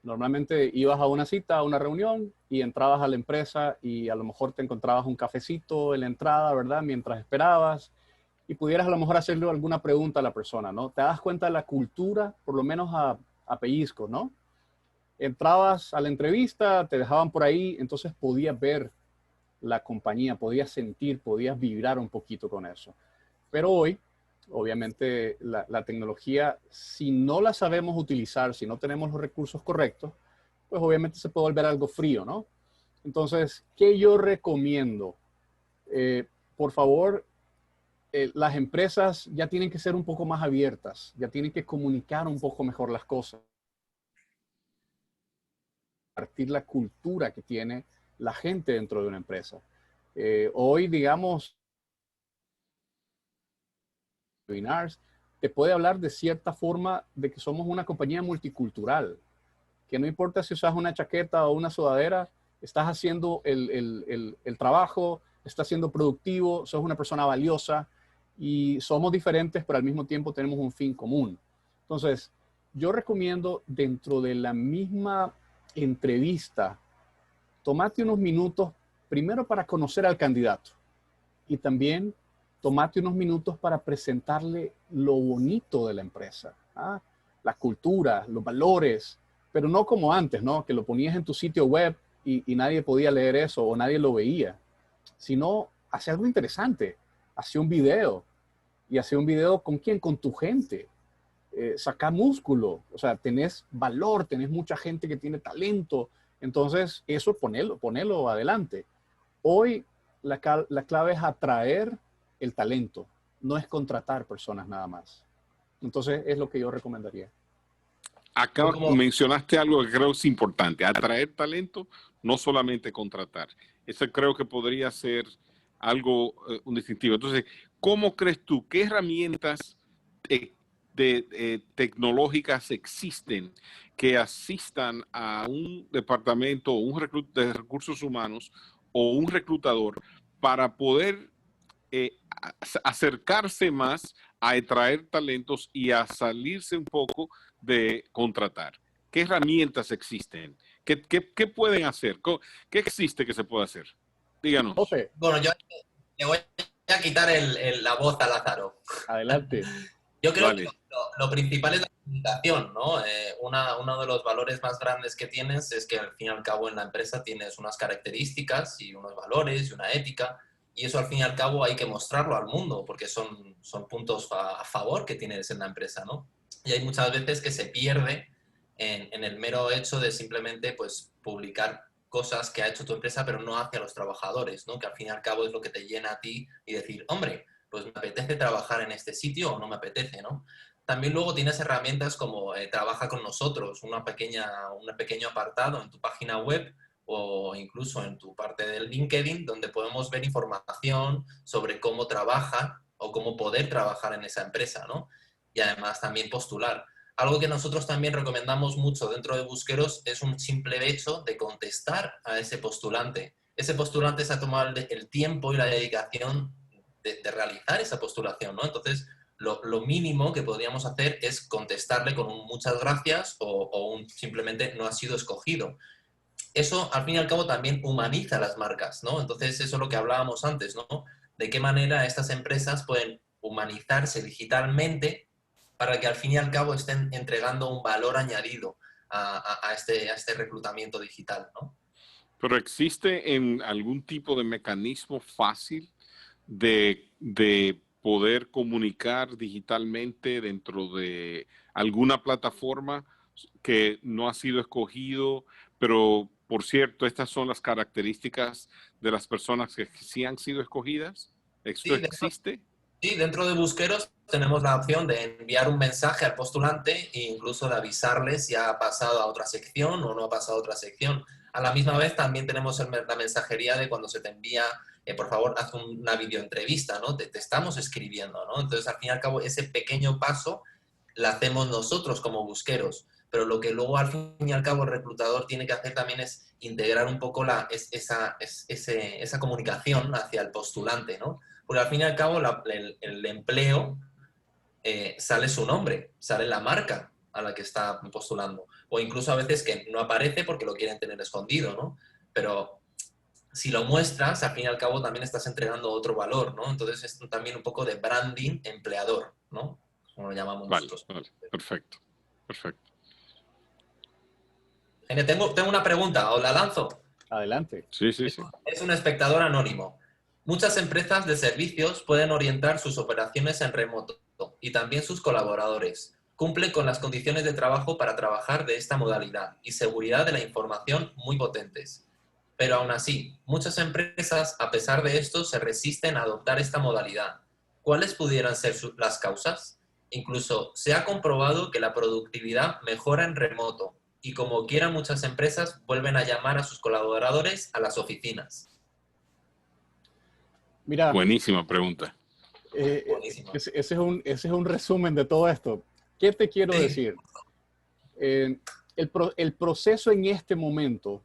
Normalmente ibas a una cita, a una reunión y entrabas a la empresa y a lo mejor te encontrabas un cafecito en la entrada, ¿verdad? Mientras esperabas y pudieras a lo mejor hacerle alguna pregunta a la persona, ¿no? Te das cuenta de la cultura, por lo menos a pellizco, ¿no? Entrabas a la entrevista, te dejaban por ahí, entonces podías ver la compañía, podías sentir, podías vibrar un poquito con eso. Pero hoy, obviamente, la tecnología, si no la sabemos utilizar, si no tenemos los recursos correctos, pues obviamente se puede volver algo frío, ¿no? Entonces, ¿qué yo recomiendo? Por favor, las empresas ya tienen que ser un poco más abiertas, ya tienen que comunicar un poco mejor las cosas, compartir la cultura que tiene la gente dentro de una empresa. Hoy, digamos, webinars, te puede hablar de cierta forma de que somos una compañía multicultural, que no importa si usas una chaqueta o una sudadera, estás haciendo el trabajo, estás siendo productivo, sos una persona valiosa y somos diferentes, pero al mismo tiempo tenemos un fin común. Entonces, yo recomiendo dentro de la misma entrevista, tomate unos minutos primero para conocer al candidato y también tomate unos minutos para presentarle lo bonito de la empresa, ¿ah? La cultura, los valores, pero no como antes, ¿no? Que lo ponías en tu sitio web y nadie podía leer eso o nadie lo veía, sino hacer algo interesante, hacer un video y hacer un video con quién, con tu gente. Sacar músculo, o sea, tenés valor, tenés mucha gente que tiene talento, entonces eso ponelo adelante. Hoy la clave es atraer el talento, no es contratar personas nada más. Entonces es lo que yo recomendaría.
Acá mencionaste algo que creo es importante, atraer talento, no solamente contratar. Eso creo que podría ser algo, un distintivo. Entonces, ¿cómo crees tú? ¿Qué herramientas tecnológicas existen que asistan a un departamento o de recursos humanos o un reclutador para poder acercarse más a atraer talentos y a salirse un poco de contratar? ¿Qué herramientas existen? ¿Qué pueden hacer? ¿Qué existe que se pueda hacer? Díganos.
José.
Bueno, yo le voy a quitar la voz a Lázaro.
Adelante.
Yo creo
Vale.
que lo principal es la comunicación, ¿no? Uno de los valores más grandes que tienes es que al fin y al cabo en la empresa tienes unas características y unos valores y una ética, y eso al fin y al cabo hay que mostrarlo al mundo porque son puntos a favor que tienes en la empresa, ¿no? Y hay muchas veces que se pierde en el mero hecho de simplemente pues publicar cosas que ha hecho tu empresa pero no hacia los trabajadores, ¿no? Que al fin y al cabo es lo que te llena a ti y decir, hombre, pues me apetece trabajar en este sitio o no me apetece, ¿no? También luego tienes herramientas como Trabaja con nosotros, un pequeño apartado en tu página web o incluso en tu parte del LinkedIn donde podemos ver información sobre cómo trabajan o cómo poder trabajar en esa empresa, ¿no? Y además también postular. Algo que nosotros también recomendamos mucho dentro de Busqueros es un simple hecho de contestar a ese postulante. Ese postulante se ha tomado el tiempo y la dedicación de realizar esa postulación, ¿no? Entonces, lo mínimo que podríamos hacer es contestarle con un muchas gracias o un simplemente no ha sido escogido. Eso, al fin y al cabo, también humaniza las marcas, ¿no? Entonces, eso es lo que hablábamos antes, ¿no? De qué manera estas empresas pueden humanizarse digitalmente para que al fin y al cabo estén entregando un valor añadido a este reclutamiento digital, ¿no?
Pero ¿existe en algún tipo de mecanismo fácil de poder comunicar digitalmente dentro de alguna plataforma que no ha sido escogido, pero por cierto, estas son las características de las personas que sí han sido escogidas? ¿Esto
Sí,
existe?
sí, dentro de Busqueros tenemos la opción de enviar un mensaje al postulante e incluso de avisarles si ha pasado a otra sección o no ha pasado a otra sección. A la misma vez también tenemos la mensajería de cuando se te envía, por favor, haz una videoentrevista, ¿no? Te estamos escribiendo, ¿no? Entonces, al fin y al cabo, ese pequeño paso lo hacemos nosotros como Busqueros. Pero lo que luego, al fin y al cabo, el reclutador tiene que hacer también es integrar un poco esa comunicación hacia el postulante, ¿no? Porque al fin y al cabo el empleo sale su nombre, sale la marca a la que está postulando. O incluso a veces que no aparece porque lo quieren tener escondido, ¿no? Pero si lo muestras, al fin y al cabo también estás entregando otro valor, ¿no? Entonces es también un poco de branding empleador, ¿no? Como lo llamamos
Vale,
nosotros.
vale, perfecto, perfecto.
Gene, tengo una pregunta, ¿os la lanzo?
Adelante.
Sí, sí, sí.
Es un espectador anónimo. Muchas empresas de servicios pueden orientar sus operaciones en remoto y también sus colaboradores. Cumplen con las condiciones de trabajo para trabajar de esta modalidad y seguridad de la información muy potentes. Pero aún así, muchas empresas, a pesar de esto, se resisten a adoptar esta modalidad. ¿Cuáles pudieran ser las causas? Incluso se ha comprobado que la productividad mejora en remoto y como quiera muchas empresas vuelven a llamar a sus colaboradores a las oficinas.
Mira,
Buenísima pregunta.
Buenísimo.
ese es un resumen de todo esto. ¿Qué te quiero
Sí,
decir? El proceso en este momento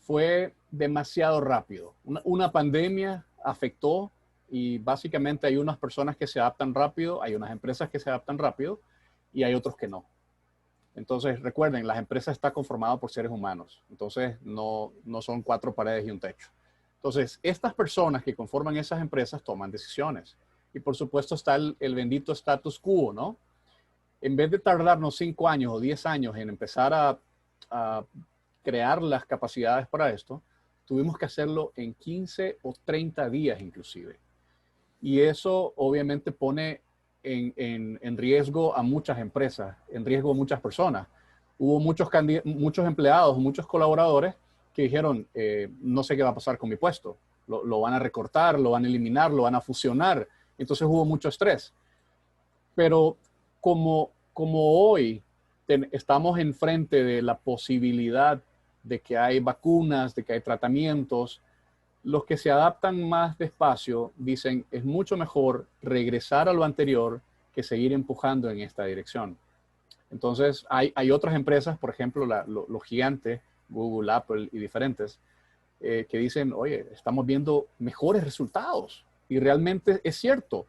fue demasiado rápido. Una pandemia afectó y básicamente hay unas personas que se adaptan rápido, hay unas empresas que se adaptan rápido y hay otros que no. Entonces, recuerden, las empresas están conformadas por seres humanos. Entonces, no son cuatro paredes y un techo. Entonces, estas personas que conforman esas empresas toman decisiones. Y por supuesto está el bendito status quo, ¿no? En vez de tardarnos 5 años o 10 años en empezar a crear las capacidades para esto, tuvimos que hacerlo en 15 o 30 días inclusive. Y eso obviamente pone en riesgo a muchas empresas, en riesgo a muchas personas. Hubo muchos empleados, muchos colaboradores que dijeron, no sé qué va a pasar con mi puesto. Lo van a recortar, lo van a eliminar, lo van a fusionar. Entonces hubo mucho estrés. Pero como hoy estamos enfrente de la posibilidad de que hay vacunas, de que hay tratamientos, los que se adaptan más despacio dicen es mucho mejor regresar a lo anterior que seguir empujando en esta dirección. Entonces hay otras empresas, por ejemplo, los gigantes, Google, Apple y diferentes, que dicen, oye, estamos viendo mejores resultados. Y realmente es cierto,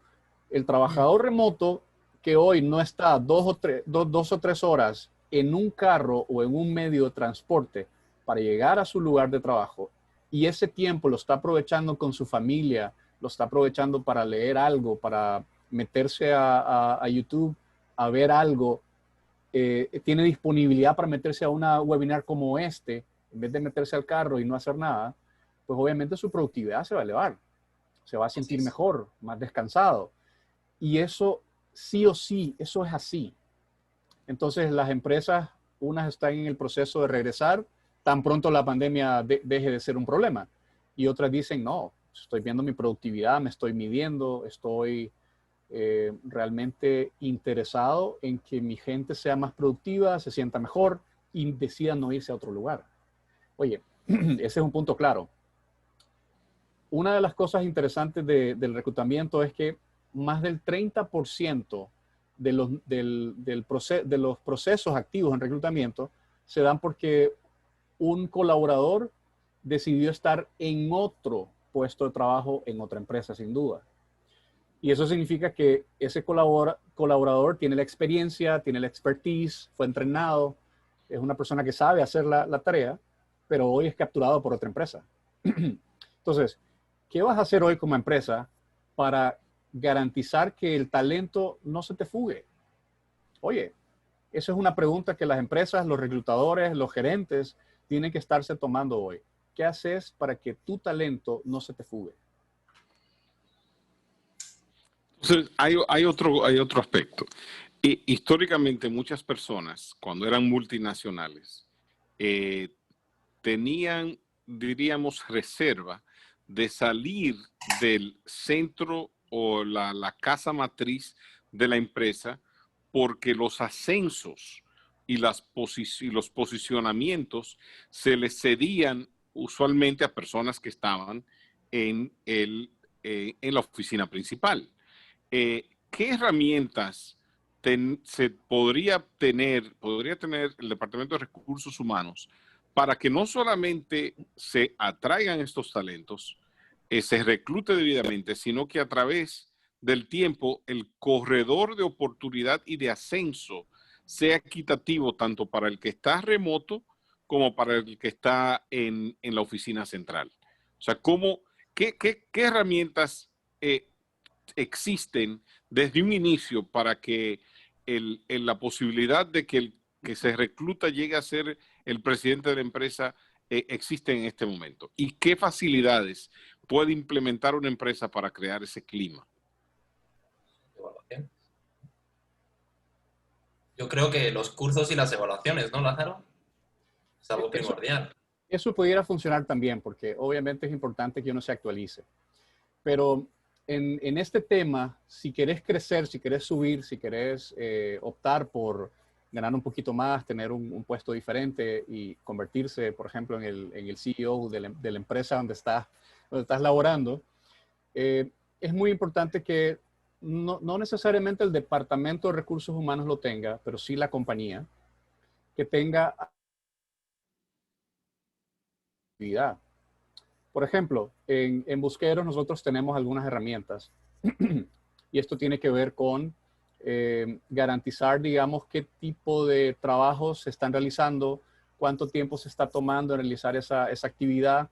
el trabajador remoto que hoy no está dos o tres horas en un carro o en un medio de transporte para llegar a su lugar de trabajo y ese tiempo lo está aprovechando con su familia, lo está aprovechando para leer algo, para meterse a YouTube a ver algo, tiene disponibilidad para meterse a una webinar como este, en vez de meterse al carro y no hacer nada, pues obviamente su productividad se va a elevar, se va a sentir mejor, más descansado. Y eso sí o sí, eso es así. Entonces las empresas, unas están en el proceso de regresar, tan pronto la pandemia deje de ser un problema. Y otras dicen, no, estoy viendo mi productividad, me estoy midiendo, estoy realmente interesado en que mi gente sea más productiva, se sienta mejor y decida no irse a otro lugar. Oye, ese es un punto claro. Una de las cosas interesantes del reclutamiento es que más del 30% de de los procesos activos en reclutamiento se dan porque un colaborador decidió estar en otro puesto de trabajo en otra empresa, sin duda. Y eso significa que ese colaborador tiene la experiencia, tiene la expertise, fue entrenado, es una persona que sabe hacer la tarea, pero hoy es capturado por otra empresa. Entonces, ¿qué vas a hacer hoy como empresa para garantizar que el talento no se te fugue? Oye, esa es una pregunta que las empresas, los reclutadores, los gerentes tienen que estarse tomando hoy. ¿Qué haces para que tu talento no se te fugue?
Entonces, hay otro aspecto. Históricamente, muchas personas, cuando eran multinacionales, tenían, diríamos, reserva de salir del centro o la casa matriz de la empresa porque los ascensos y los posicionamientos se les cedían usualmente a personas que estaban en la oficina principal. ¿Qué herramientas podría tener el Departamento de Recursos Humanos para que no solamente se atraigan estos talentos, se reclute debidamente, sino que a través del tiempo el corredor de oportunidad y de ascenso sea equitativo tanto para el que está remoto como para el que está en la oficina central? O sea, qué herramientas existen desde un inicio para que la posibilidad de que el que se recluta llegue a ser el presidente de la empresa existe en este momento? ¿Y qué facilidades puede implementar una empresa para crear ese clima?
Yo creo que los cursos y las evaluaciones, ¿no, Lázaro? Es algo primordial.
Eso pudiera funcionar también, porque obviamente es importante que uno se actualice. Pero en este tema, si querés crecer, si querés subir, si querés optar por ganar un poquito más, tener un puesto diferente y convertirse, por ejemplo, en el CEO de la empresa donde estás laborando, es muy importante que no necesariamente el Departamento de Recursos Humanos lo tenga, pero sí la compañía, que tenga actividad. Por ejemplo, en Busqueros nosotros tenemos algunas herramientas y esto tiene que ver con garantizar, digamos, qué tipo de trabajos se están realizando, cuánto tiempo se está tomando en realizar esa actividad,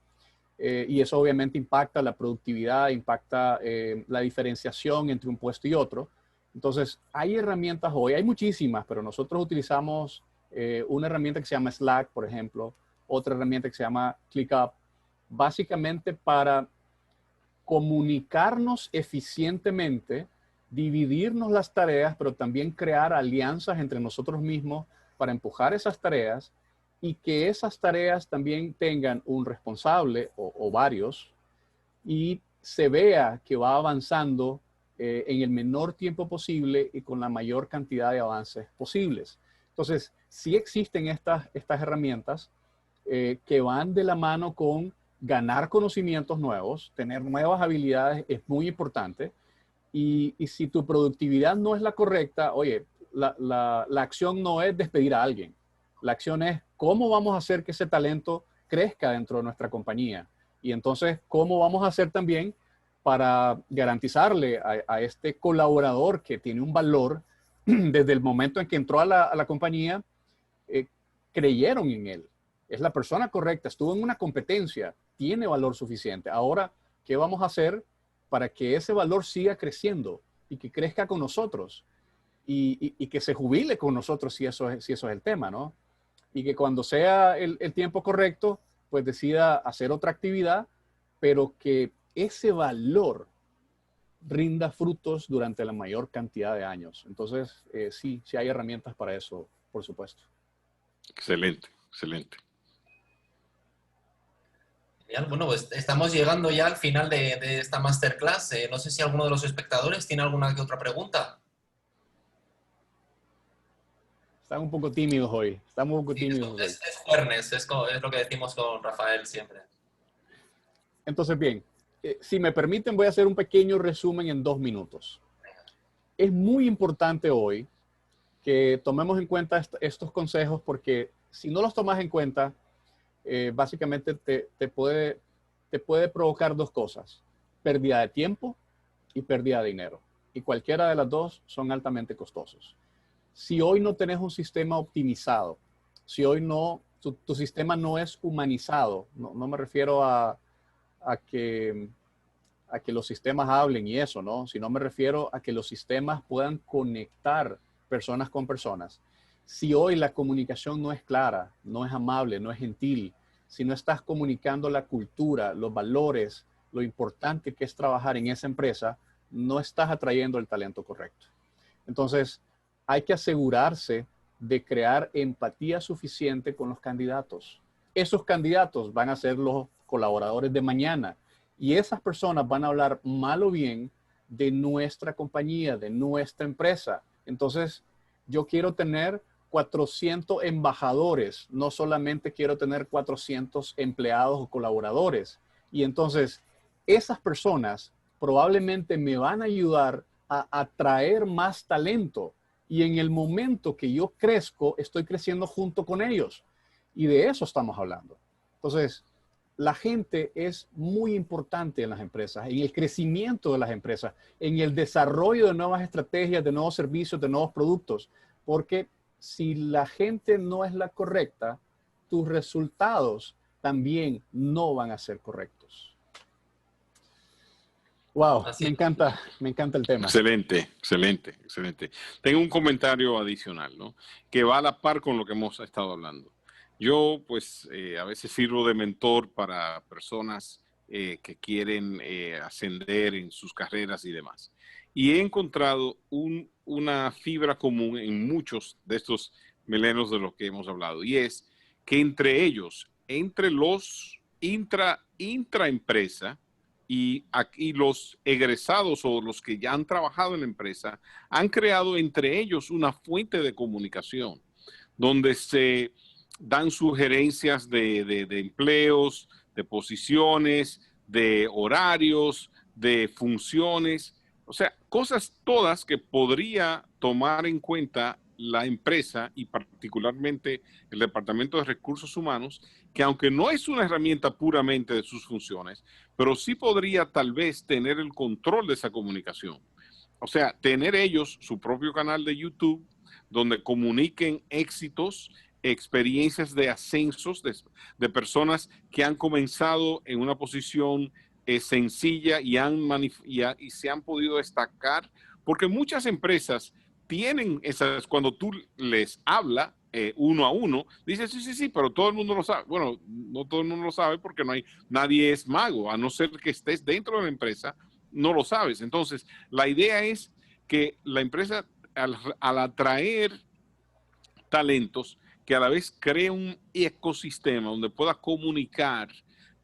y eso obviamente impacta la productividad, impacta la diferenciación entre un puesto y otro. Entonces, hay herramientas hoy, hay muchísimas, pero nosotros utilizamos una herramienta que se llama Slack, por ejemplo, otra herramienta que se llama ClickUp, básicamente para comunicarnos eficientemente, dividirnos las tareas, pero también crear alianzas entre nosotros mismos para empujar esas tareas y que esas tareas también tengan un responsable o varios y se vea que va avanzando en el menor tiempo posible y con la mayor cantidad de avances posibles. Entonces, sí existen estas herramientas que van de la mano con ganar conocimientos nuevos, tener nuevas habilidades es muy importante. Y si tu productividad no es la correcta, oye, la acción no es despedir a alguien. La acción es cómo vamos a hacer que ese talento crezca dentro de nuestra compañía. Y entonces, ¿cómo vamos a hacer también para garantizarle a este colaborador que tiene un valor desde el momento en que entró a la compañía, creyeron en él? Es la persona correcta, estuvo en una competencia, tiene valor suficiente. Ahora, ¿qué vamos a hacer para que ese valor siga creciendo y que crezca con nosotros? Y que se jubile con nosotros si eso es el tema, ¿no? Y que cuando sea el tiempo correcto, pues decida hacer otra actividad, pero que ese valor rinda frutos durante la mayor cantidad de años. Entonces, sí hay herramientas para eso, por supuesto.
Excelente, excelente.
Bueno, pues estamos llegando ya al final de esta masterclass. No sé si alguno de los espectadores tiene alguna que otra pregunta.
Están un poco tímidos hoy. Estamos un poco tímidos hoy.
Es jueves, es lo que decimos con Rafael siempre.
Entonces, bien, si me permiten, voy a hacer un pequeño resumen en 2 minutos. es muy importante hoy que tomemos en cuenta estos consejos, porque si no los tomas en cuenta, básicamente te puede provocar dos cosas: pérdida de tiempo y pérdida de dinero. Y cualquiera de las dos son altamente costosos. Si hoy no tenés un sistema optimizado, si hoy tu sistema no es humanizado, no me refiero a que los sistemas hablen y eso, ¿no? Sino me refiero a que los sistemas puedan conectar personas con personas. Si hoy la comunicación no es clara, no es amable, no es gentil, si no estás comunicando la cultura, los valores, lo importante que es trabajar en esa empresa, no estás atrayendo el talento correcto. Entonces, hay que asegurarse de crear empatía suficiente con los candidatos. Esos candidatos van a ser los colaboradores de mañana y esas personas van a hablar mal o bien de nuestra compañía, de nuestra empresa. Entonces, yo quiero tener 400 embajadores, no solamente quiero tener 400 empleados o colaboradores. Y entonces, esas personas probablemente me van a ayudar a atraer más talento. Y en el momento que yo crezco, estoy creciendo junto con ellos. Y de eso estamos hablando. Entonces, la gente es muy importante en las empresas, en el crecimiento de las empresas, en el desarrollo de nuevas estrategias, de nuevos servicios, de nuevos productos. Porque si la gente no es la correcta, tus resultados también no van a ser correctos. Wow, me encanta el tema.
Excelente, excelente, excelente. Tengo un comentario adicional, ¿no? Que va a la par con lo que hemos estado hablando. Yo, pues, a veces sirvo de mentor para personas que quieren ascender en sus carreras y demás. Y he encontrado una fibra común en muchos de estos milenios de los que hemos hablado, y es que entre ellos, entre los intraempresa, y aquí los egresados o los que ya han trabajado en la empresa han creado entre ellos una fuente de comunicación donde se dan sugerencias de empleos, de posiciones, de horarios, de funciones, o sea, cosas todas que podría tomar en cuenta la empresa y particularmente el Departamento de Recursos Humanos, que aunque no es una herramienta puramente de sus funciones, pero sí podría tal vez tener el control de esa comunicación. O sea, tener ellos su propio canal de YouTube donde comuniquen éxitos, experiencias de ascensos de personas que han comenzado en una posición sencilla y se han podido destacar, porque muchas empresas tienen esas, cuando tú les hablas uno a uno, dices, sí, pero todo el mundo lo sabe. Bueno, no todo el mundo lo sabe porque nadie es mago, a no ser que estés dentro de la empresa, no lo sabes. Entonces, la idea es que la empresa, al atraer talentos, que a la vez cree un ecosistema donde pueda comunicar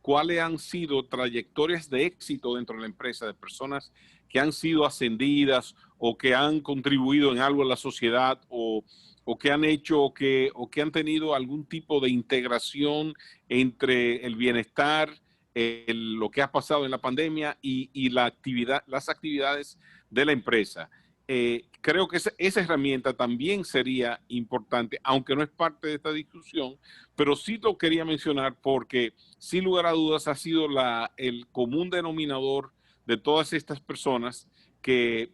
cuáles han sido trayectorias de éxito dentro de la empresa de personas que han sido ascendidas o que han contribuido en algo a la sociedad o que han hecho o que han tenido algún tipo de integración entre el bienestar, lo que ha pasado en la pandemia y las actividades de la empresa. Creo que esa herramienta también sería importante, aunque no es parte de esta discusión, pero sí lo quería mencionar porque, sin lugar a dudas, ha sido el común denominador de todas estas personas que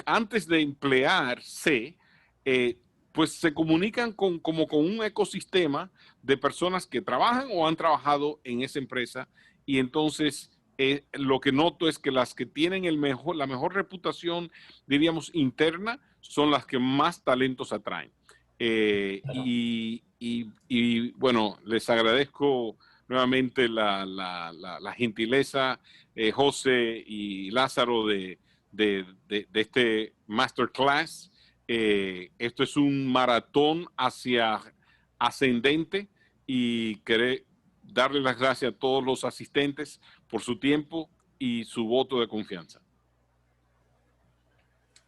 antes de emplearse, pues se comunican como con un ecosistema de personas que trabajan o han trabajado en esa empresa, y entonces lo que noto es que las que tienen la mejor reputación, diríamos, interna, son las que más talentos atraen. Y bueno, les agradezco nuevamente la gentileza, José y Lázaro, de este masterclass. Esto es un maratón hacia ascendente y queré darle las gracias a todos los asistentes por su tiempo y su voto de confianza.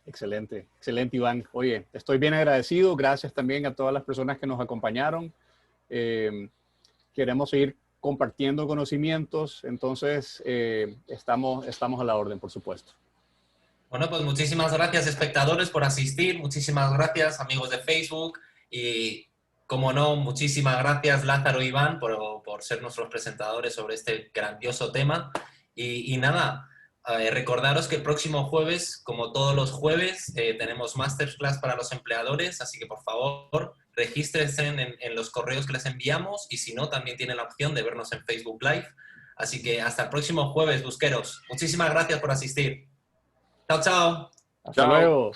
Excelente, excelente, Iván. Oye, estoy bien agradecido. Gracias también a todas las personas que nos acompañaron. Queremos seguir compartiendo conocimientos, entonces estamos a la orden, por supuesto.
Bueno, pues muchísimas gracias, espectadores, por asistir. Muchísimas gracias, amigos de Facebook. Y, como no, muchísimas gracias, Lázaro y Iván, por ser nuestros presentadores sobre este grandioso tema. Y nada, recordaros que el próximo jueves, como todos los jueves, tenemos Masterclass para los empleadores. Así que, por favor, regístrense en los correos que les enviamos. Y si no, también tienen la opción de vernos en Facebook Live. Así que hasta el próximo jueves, busqueros. Muchísimas gracias por asistir. Chao, chao.
Hasta
Chao.
luego.